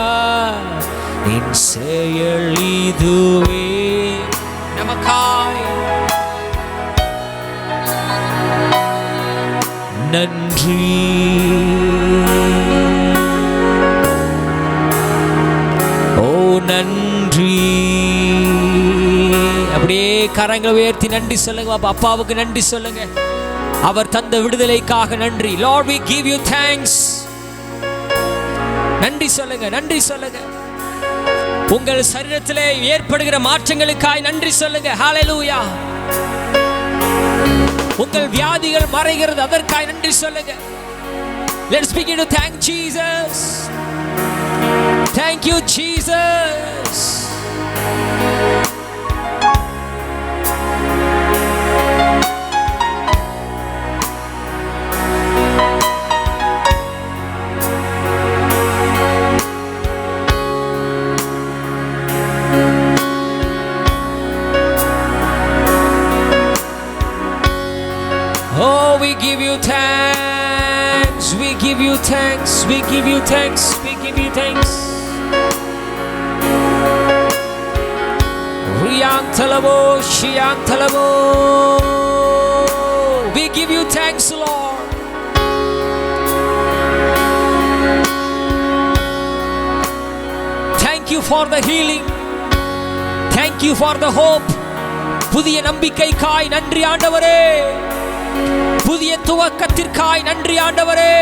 செயல் இதுவே, நமக்காய் நன்றி. ஓ நன்றி. அப்படியே கரங்களை உயர்த்தி நன்றி சொல்லுங்க. அப்பாவுக்கு நன்றி சொல்லுங்க. அவர் தந்த விடுதலைக்காக நன்றி. Lord, we give you thanks. நன்றி சொல்லுங்க, நன்றி சொல்லுங்க. உங்கள் சரீரத்திலே ஏற்படுகிற மாற்றங்களுக்காய் நன்றி சொல்லுங்க. ஹalleluya. உங்கள் வியாதிகள் மறைகிறது, அதற்காய் நன்றி சொல்லுங்க. Let's begin to thank Jesus. Thank you Jesus. Oh, we give you thanks. We give you thanks. We give you thanks. We give you thanks. Riyantalabo, Shiyantalabo. We give you thanks, Lord. Thank you for the healing. Thank you for the hope. புதிய நம்பிக்கைக்காய் நன்றி ஆண்டவரே. புதிய துவக்கத்திற்காய் நன்றி ஆண்டவரே.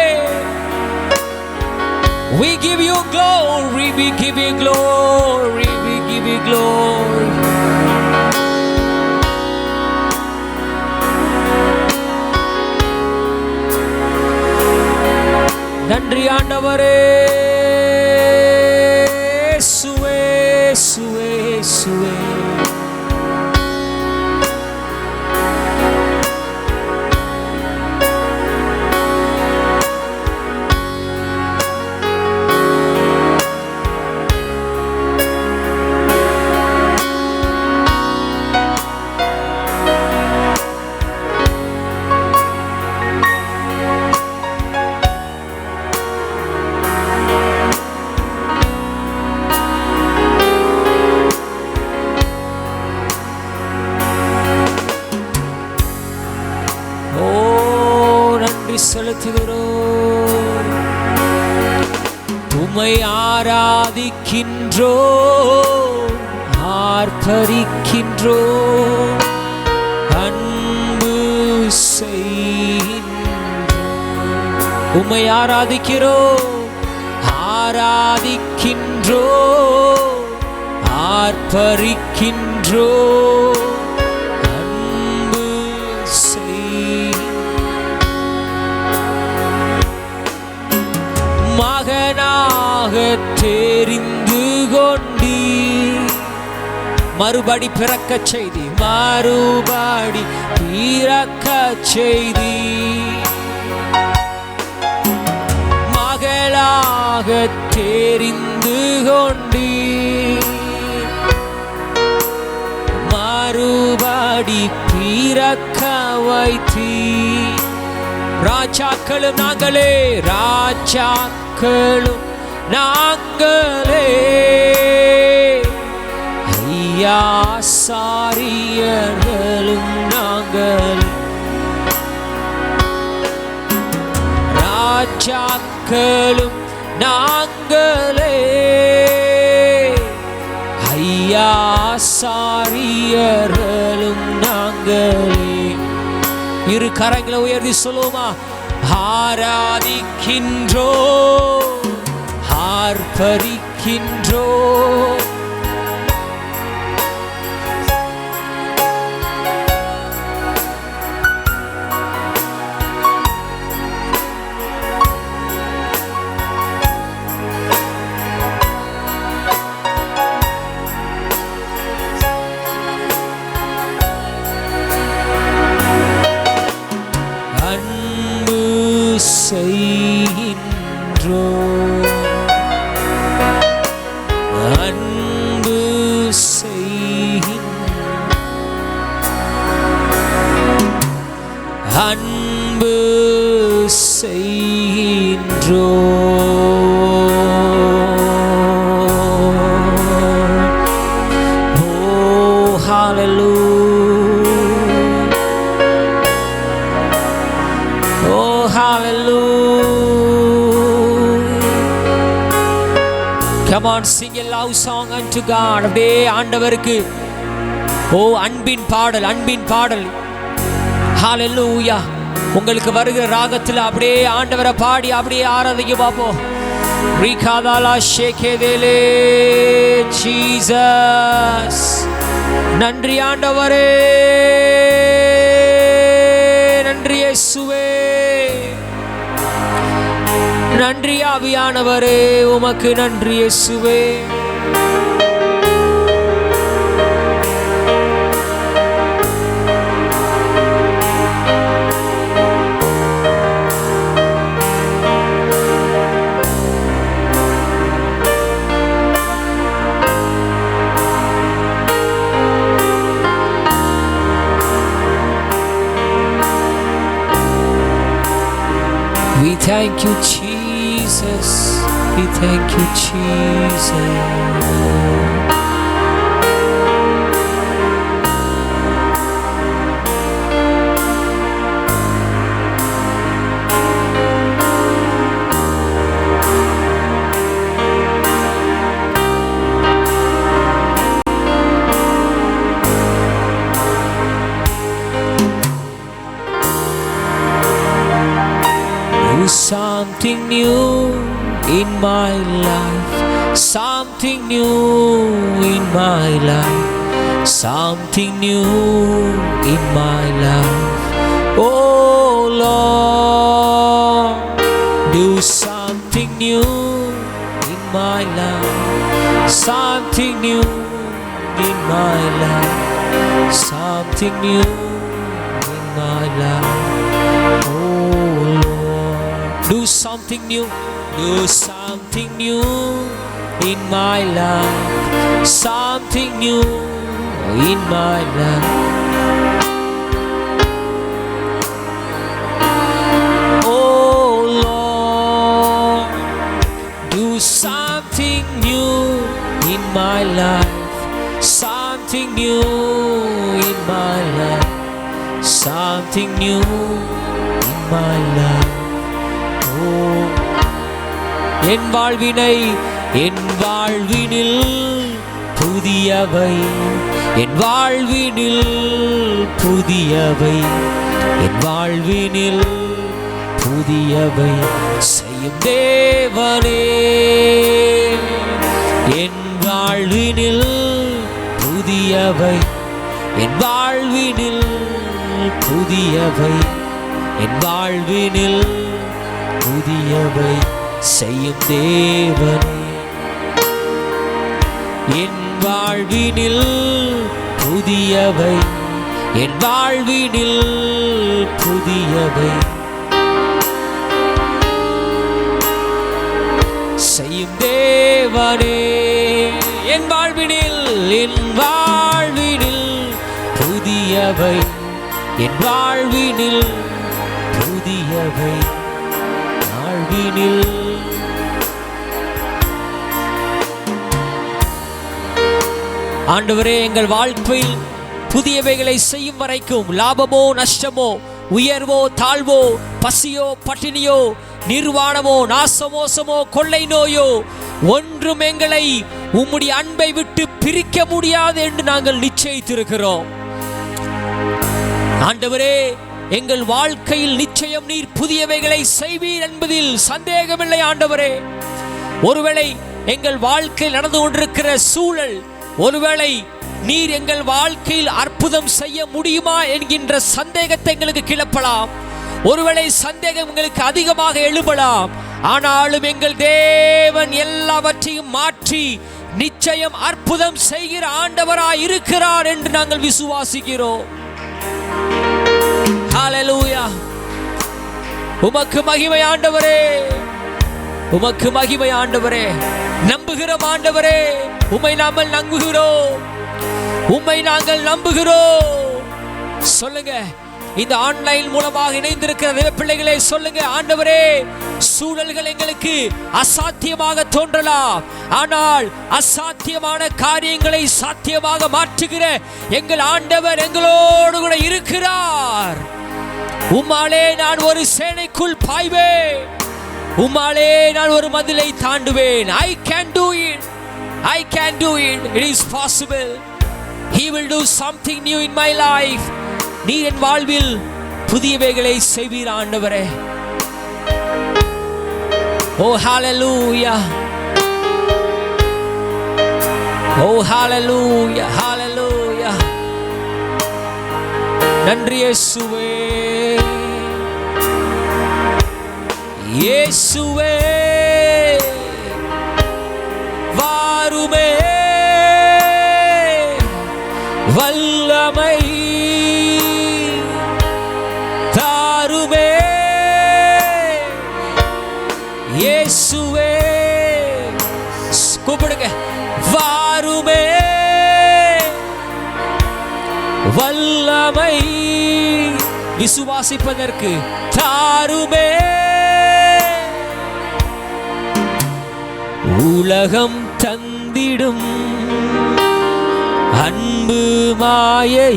We give you glory, we give you glory, we give you glory. நன்றி ஆண்டவரே. சுவே சுவே சுவே. செலுத்துகிறோம். உம்மை ஆராதிக்கின்றோம், ஆர்ப்பரிக்கின்றோம், அன்பு செய்கின்றோம். உம்மை ஆராதிக்கிறோம், ஆராதிக்கின்றோம், ஆர்ப்பரிக்கின்றோம், மகனாக தெரிந்து கொண்டி மறுபடி பிறக்க செய்தி, மறுபடி பிறக்க செய்தி. மகளாக தெரிந்து கொண்டி மறுபடி பிறக்க வைத்தி. ராஜாக்களும் நாங்களே, ராஜாக்களும் நாங்களே, ஐயா சாரியர்களும் நாங்களே. ராஜாக்களும் நாங்களே, ஐயா சாரியர்களும் நாங்களே. இரு கரங்களை உயர்த்தி சொல்லுவோமா? ஆராதிக்கின்றோ, ஆர்ப்பரிக்கின்றோ. sing a love song unto God. அப்படியே ஆண்டவருக்கு அன்பின் பாடல். ஹalleluya. உங்களுக்கு வருகிற ராகத்தில் அப்படியே ஆண்டவரை பாடி அப்படியே ஆராதிக்க பாப்போம். ரிகாதாலா ஷேகேதேலே ஜீசஸ். நன்றி ஆண்டவரே, நன்றி இயேசுவே, நன்றி ஆவியானவரே, உமக்கு நன்றி இயேசுவே. We thank you, Jesus. We thank you, Jesus. Something new in my life, something new in my life, something new in my life. Oh Lord, do something new in my life, something new in my life, something new in my life. Do something new, do something new in my life, something new in my life. Oh Lord, do something new in my life, something new in my life, something new in my life. என் வாழ்வினில் புதியவை, என் வாழ்வினில் புதியவை, என் வாழ்வினில் புதியவை செய்யும் தேவனே. என் வாழ்வினில் புதியவை, என் வாழ்வினில் புதியவை, என் வாழ்வினில் புதியவை செய்யும் தேவனே. என் வாழ்வினில் புதியவை, என் வாழ்வினில் புதியவை செய்யும் தேவனே. என் வாழ்வினில் புதியவை, என் வாழ்வினில் புதியவை, வாழ்வினில் ஆண்டவரே, எங்கள் வாழ்க்கையில் புதியவைகளை செய்யும் வரைக்கும் லாபமோ நஷ்டமோ, உயர்வோ தாழ்வோ, பசியோ பட்டினியோ, நிர்வாணமோ நாசமோசமோ கொள்ளை நோயோ ஒன்றும் எங்களை உம்முடைய அன்பை விட்டு பிரிக்க முடியாது என்று நாங்கள் நிச்சயித்திருக்கிறோம். ஆண்டவரே, எங்கள் வாழ்க்கையில் நிச்சயம் நீர் புதியவைகளை செய்வீர் என்பதில் சந்தேகமில்லை. ஆண்டவரே, ஒருவேளை எங்கள் வாழ்க்கையில் நடந்து கொண்டிருக்கிற சூழல், ஒருவேளை நீர் எங்கள் வாழ்க்கையில் அற்புதம் செய்ய முடியுமா என்கின்ற சந்தேகத்தை எங்களுக்கு கிளப்பலாம். ஒருவேளை சந்தேகம் எங்களுக்கு அதிகமாக எழுப்பலாம். ஆனாலும் எங்கள் தேவன் எல்லாவற்றையும் மாற்றி நிச்சயம் அற்புதம் செய்கிற ஆண்டவராய் இருக்கிறார் என்று நாங்கள் விசுவாசிக்கிறோம். ஹல்லேலூயா. உமக்கு மகிமை ஆண்டவரே, உமக்கு மகிமை ஆண்டவரே. நம்புகிறோம் ஆண்டவரே, உம்மை நாங்கள் நம்புகிறோம், உம்மை நாங்கள் நம்புகிறோம். சொல்லுங்க, இந்த ஆன்லைன் மூலமாக இணைந்திருக்கிற தேவ பிள்ளைகளே சொல்லுங்க, ஆண்டவரே, சூழல்கள் எங்களுக்கு அசாத்தியமாக தோன்றலாம், ஆனால் அசாத்தியமான காரியங்களை சாத்தியமாக மாற்றுகிற எங்கள் ஆண்டவர் எங்களோடு கூட இருக்கிறார். உம்மாலே நான் ஒரு சேனைக்குள் பாய்வேன், உம்மாலே நான் ஒரு மதிலை தாண்டுவேன். I can do it. I can do it. It is possible. He will do something new in my life. நீர் என் வாழ்வில் புதியவைகளை செய்வீர் ஆண்டவரே. Oh hallelujah. Oh hallelujah. Hallelujah. நன்றி இயேசுவே. இயேசுவே வாருமே வல்லமை தாருமே இயேசுவே கூப்பிடுங்க வாருமே வல்லமை விசுவாசிப்பதற்கு தாருமே உலகம் தந்திடும் அன்பு மாயை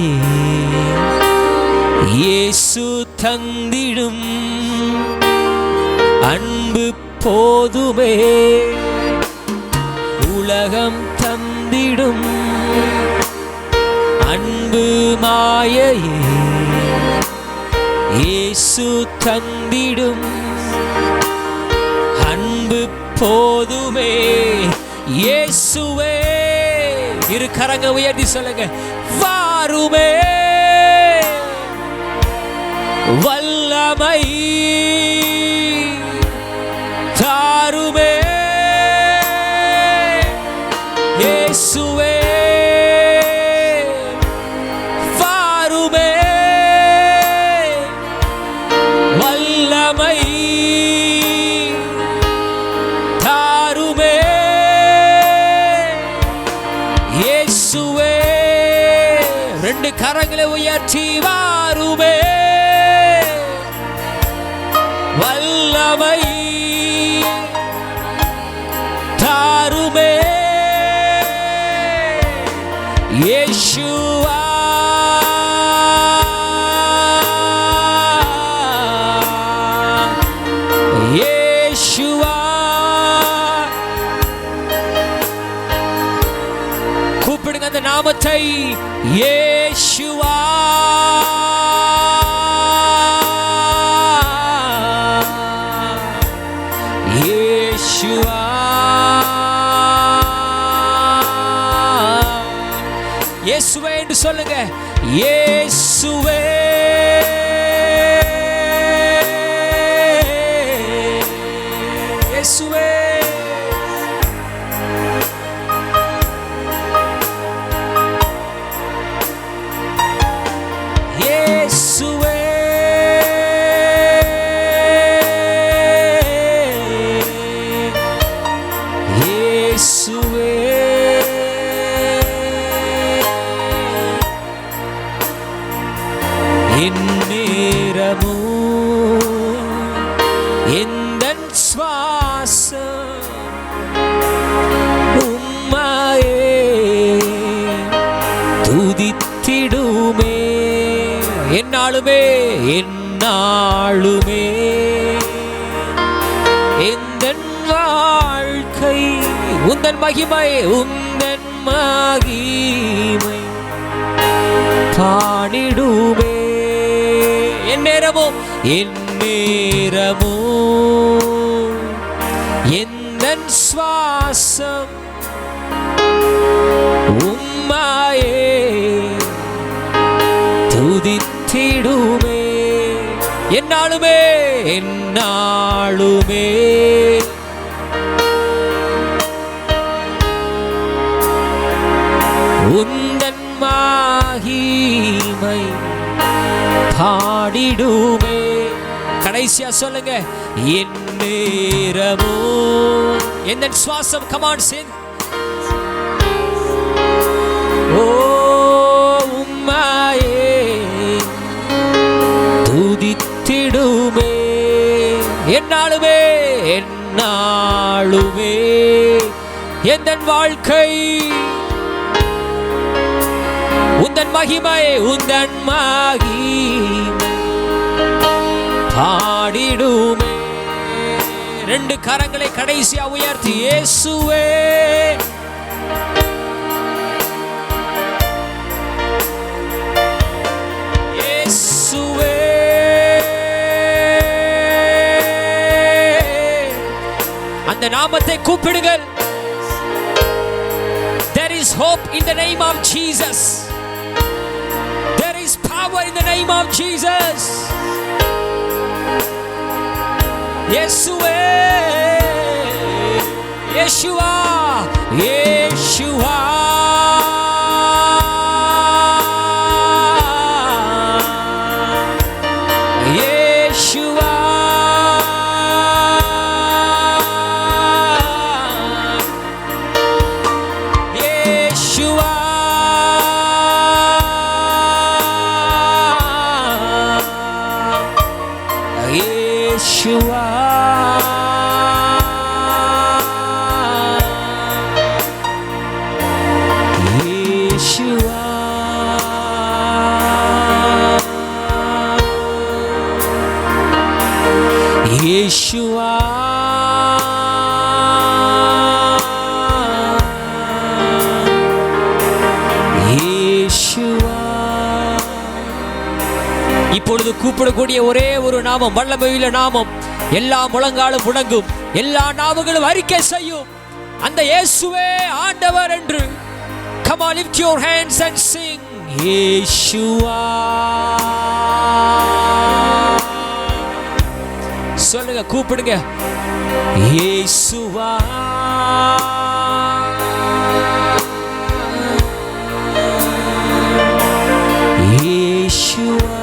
இயேசு தந்திடும் அன்பு போதுமே உலகம் தந்திடும் அன்பு மாயை இயேசு தந்திடும் அன்பு போதுமே இயேசுவே இரு கரங்க உயர்த்தி சொல்லுங்க வாருமே வல்லமை தாருமே இயேசுவே வாருமே வல்லமை தாருமே இயேசுவே ரெண்டு கரங்களை உயர்த்தி வாருமே வல்லமை தாருமே இயேசுவா இயேசுவா கூப்பிடுங்க அந்த நாமத்தை இயேசுவா இயேசுவா இயேசுவே என்று சொல்லுங்க இயேசுவே இயேசுவே இயேசுவே இயேசுவே எந்நேரமோ எந்தன் சுவாசம் உம்மையே துதித்திடுமே என்னாலுமே என்னாலுமே எந்தன் வாழ்க்கை உந்தன் மகிமை பாடிடுமே எந்நேரமும் எந்தன் சுவாசம் உம்மையே துதித்திடுமே என்னாலுமே என்னாலுமே உந்தன் மகிமை பாடிடுமே கடைசியா சொல்லுங்க எந்நேரமோ எந்தன் சுவாசம் கமான் சிங் ஓ உம்மையே துதித்திடுமே என்னாலுமே என்னாலுமே எந்தன் வாழ்க்கை உந்தன் மகிமை பாடிடுமே ரெண்டு கரங்களை கடைசியா உயர்த்தி இயேசுவே நாமத்தை கூப்பிடுங்கள். There is hope in the name of Jesus. There is power in the name of Jesus. Yeshua, Yeshua, Yeshua. Yeshua, Yeshua. இப்பொழுது கூப்பிடக்கூடிய ஒரே ஒரு நாமம், வல்லமையுள்ள நாமம். எல்லா முழங்காலும் முடங்கும், எல்லா நாவுகளும் அறிக்கை செய்யும், அந்த இயேசுவே ஆண்டவர் என்று. Come on, lift your hands and sing Yeshua. சொல்லுங்க, கூப்பிடுங்க, இயேசுவா. இயேசுவா,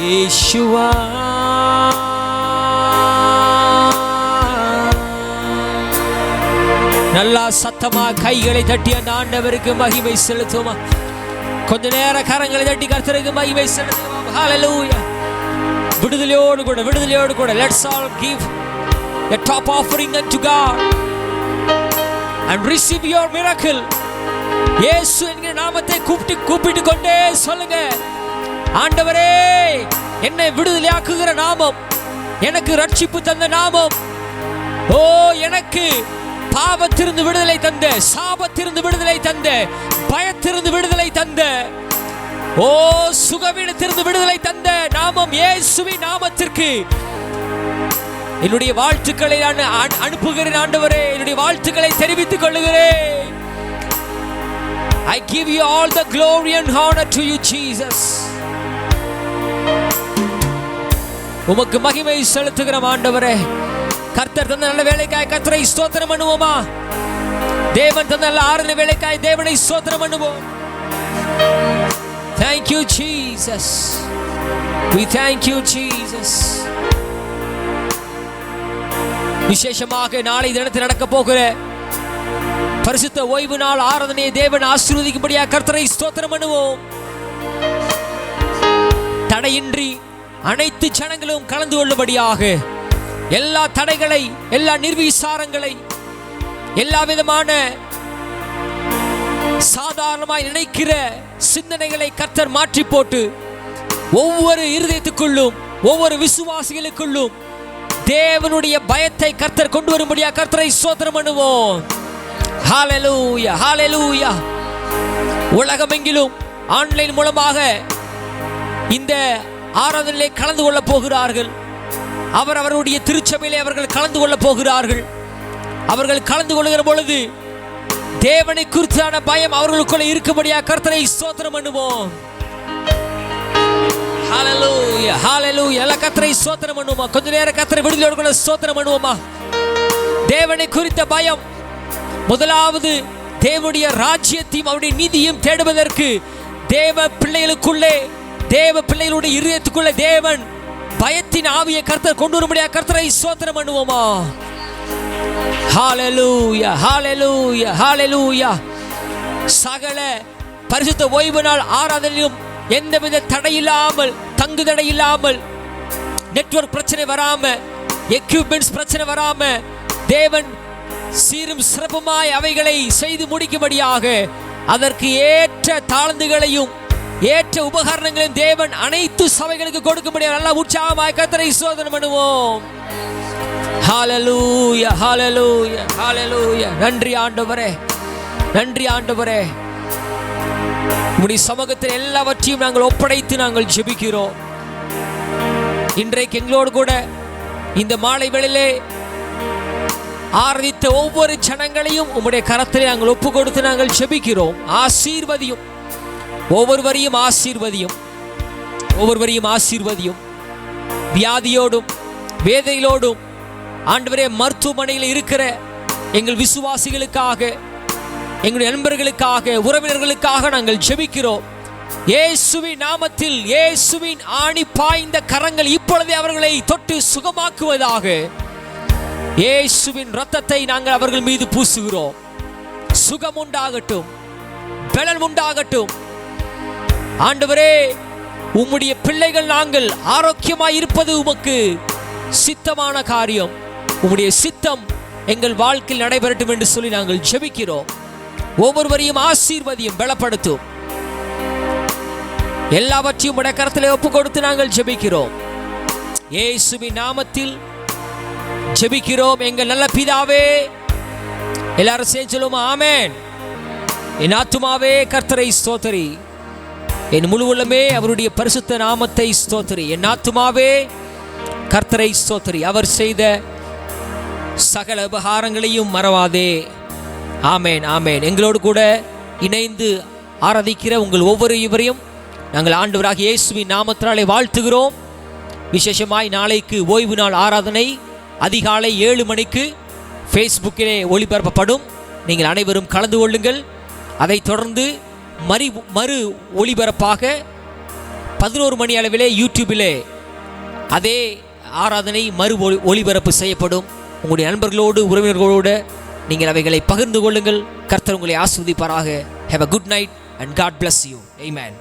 இயேசுவா. நல்லா சத்தமா கைகளை தட்டி அந்த ஆண்டவருக்கு மகிமை செலுத்துவோமா? கொஞ்ச நேர கரங்களை தட்டி கர்த்தருக்கு மகிமை செலுத்துவோம். ஹalleluya. விடுதலையோடு கூட let's all give a top offering unto God and receive your miracle. இயேசு என்கிற நாமத்தை கூப்பிட்டு கொண்டே சொல்லுங்க, ஆண்டவரே என்னை விடுதலையாக்குகிற நாமம், எனக்கு ரட்சிப்பு தந்த நாமம். ஓ, எனக்கு பாவத்திலிருந்து விடுதலை தந்த, சாபத்திலிருந்து விடுதலை தந்த, பயத்திலிருந்து விடுதலை தந்த, ஓ சுகவீனத்திலிருந்து விடுதலை தந்த நாமம் இயேசுவின் நாமத்திற்கு என்னுடைய வாழ்த்துக்களை நான் அனுப்புகிறேன். ஆண்டவரே, என்னுடைய வாழ்த்துக்களை தெரிவித்துக் கொள்ளுகிறேன். I give you all the glory and honor to you, Jesus. உமக்கு மகிமை செலுத்துகிறோம் ஆண்டவரே. கர்த்தர் தந்த நல்ல வேலைக்காய் கர்த்தரை ஸ்தோத்திரம் பண்ணுவோமா? தேவன் தந்த நல்ல ஆறுதல் வேலைக்காய் தேவனை ஸ்தோத்திரம் பண்ணுவோம். Thank you, Jesus. We thank you, Jesus. விசேஷமாக நாளை தினத்தில் நடக்க போகிற பரிசுத்த ஓய்வு நாள் ஆராதனையை தேவன் ஆசீர்வதிக்கும்படியாக கர்த்தரை ஸ்தோத்திரம் பண்ணுவோம். தடையின்றி அனைத்து ஜனங்களும் கலந்து கொள்ளும்படியாக எல்லா தடைகளை, எல்லா நிர்விசாரங்களை, எல்லா விதமான சாதாரணமாய் நினைக்கிற சிந்தனைகளை கர்த்தர் மாற்றி போட்டு ஒவ்வொரு இருதயத்துக்குள்ளும், ஒவ்வொரு விசுவாசிகளுக்குள்ளும் தேவனுடைய பயத்தை கர்த்தர் கொண்டு வரும்படியாக கர்த்தரை ஸ்தோத்திரம் பண்ணுவோம். ஹalleluya, ஹalleluya. உலகமெங்கிலும் ஆன்லைன் மூலமாக இந்த ஆராதனையிலே கலந்து கொள்ள போகிறார்கள். அவருடைய திருச்சபையிலே அவர்கள் கலந்து கொள்ள போகிறார்கள். அவர்கள் கலந்து கொள்கிற பொழுது தேவனை குறித்தான பயம் அவர்களுக்குள்ள இருக்கும்படியாக கர்த்தரை ஸ்தோத்திரம் பண்ணுவோம். ஹalleluya, ஹalleluya. எல்லாம் கர்த்தரை ஸ்தோத்திரம் பண்ணுவோமா? கொஞ்ச நேரம் கர்த்தரை விடுதலையோடு கூட ஸ்தோத்திரம் பண்ணுவோமா? தேவனை குறித்த பயம். முதலாவது தேவனுடைய ராஜ்யத்தையும் அவருடைய நீதியையும் தேடுவதற்கு தேவ பிள்ளைகளுக்குள்ளே, தேவ பிள்ளைகளுடைய இருதயத்துக்குள்ளே தேவன் பயத்தின் ஆவியை கர்த்தர் கொண்டு வரும்படியாக கர்த்தரை ஸ்தோத்திரம் பண்ணுவோமா? ஹalleluya, ஹalleluya, ஹalleluya. சகல பரிசுத்த ஓய்வு நாள் ஆராதனையிலும் எந்தவித தடையில்லாமல், தங்கு தடை இல்லாமல், நெட்வொர்க் பிரச்சனை வராம, எக்யூப்மெண்ட்ஸ் பிரச்சனை வராம தேவன் சீரும் சிறப்புமாய் அவைகளை செய்து முடிக்கும்படியாக அதற்கு ஏற்ற தாளந்துகளையும் ஏற்ற உபகரணங்களையும் தேவன் அனைத்து சபைகளுக்கு கொடுக்கும்படியாக நல்லா உற்சாகமாய் கர்த்தரை ஸ்தோத்திரம் பண்ணுவோம். ஹalleluya, ஹalleluya, ஹalleluya. நன்றி ஆண்டவரே, நன்றி ஆண்டவரே. உம்முடைய சமூகத்தில் எல்லாவற்றையும் நாங்கள் ஒப்படைத்து நாங்கள் ஜெபிக்கிறோம். இன்றைக்கு எங்களோடு கூட இந்த மாலை வேளையிலே ஆராதித்த ஒவ்வொரு ஜனங்களையும் உம்முடைய கரத்திலே நாங்கள் ஒப்பு கொடுத்து நாங்கள் ஜெபிக்கிறோம். ஆசீர்வதியும், ஒவ்வொருவரையும் ஆசீர்வதியும், ஒவ்வொருவரையும் ஆசீர்வதியும். வியாதியோடும் வேதையிலோடும் ஆண்டவரே மருத்துவமனையில் இருக்கிற எங்கள் விசுவாசிகளுக்காக, எங்களுடைய நண்பர்களுக்காக, உறவினர்களுக்காக நாங்கள் ஜெபிக்கிறோம். இயேசுவின் நாமத்தில் இயேசுவின் ஆணி பாய்ந்த கரங்கள் இப்பொழுதே அவர்களை தொட்டு சுகமாக்குவதாக. இயேசுவின் இரத்தத்தை நாங்கள் அவர்கள் மீது பூசுகிறோம். சுகம் உண்டாகட்டும், பலன் உண்டாகட்டும். ஆண்டவரே, உம்முடைய பிள்ளைகள் நாங்கள் ஆரோக்கியமாய் இருப்பது உமக்கு சித்தமான காரியம். உம்முடைய சித்தம் எங்கள் வாழ்க்கையில் நடைபெறட்டும் என்று சொல்லி நாங்கள் ஜெபிக்கிறோம். ஒவ்வொருவரையும் ஆசீர்வதியும், பலப்படுத்தும். எல்லாவற்றையும் உடைய கரத்திலே ஒப்பு கொடுத்து நாங்கள் ஜெபிக்கிறோம். இயேசுவின் நாமத்தில் ஜெபிக்கிறோம் எங்கள் நல்ல பிதாவே. எல்லாரும் சேர்ந்து சொல்லுமா? ஆமென். என் ஆத்துமாவே கர்த்தரை ஸ்தோத்திரி, என் முழு உள்ளமே அவருடைய பரிசுத்த நாமத்தை ஸ்தோத்திரி. என் ஆத்துமாவே கர்த்தரை ஸ்தோத்திரி, அவர் செய்த சகல உபகாரங்களையும் மறவாதே. ஆமேன், ஆமேன். எங்களோடு கூட இணைந்து ஆராதிக்கிற உங்கள் ஒவ்வொருவரையும் நாங்கள் ஆண்டவராகிய இயேசுவின் நாமத்தினாலே வாழ்த்துகிறோம். விசேஷமாய் நாளைக்கு ஓய்வு நாள் ஆராதனை அதிகாலை 7 மணிக்கு ஃபேஸ்புக்கிலே ஒளிபரப்பப்படும். நீங்கள் அனைவரும் கலந்து கொள்ளுங்கள். அதைத் தொடர்ந்து மறு ஒளிபரப்பாக 11 மணி அளவிலே யூடியூபிலே அதே ஆராதனை மறு ஒளிபரப்பு செய்யப்படும். உங்களுடைய நண்பர்களோடு உறவினர்களோடு நீங்கள் அவைகளை பகிர்ந்து கொள்ளுங்கள். கர்த்தர் உங்களை ஆசீர்வதிப்பாராக. Have a good night and God bless you. Amen.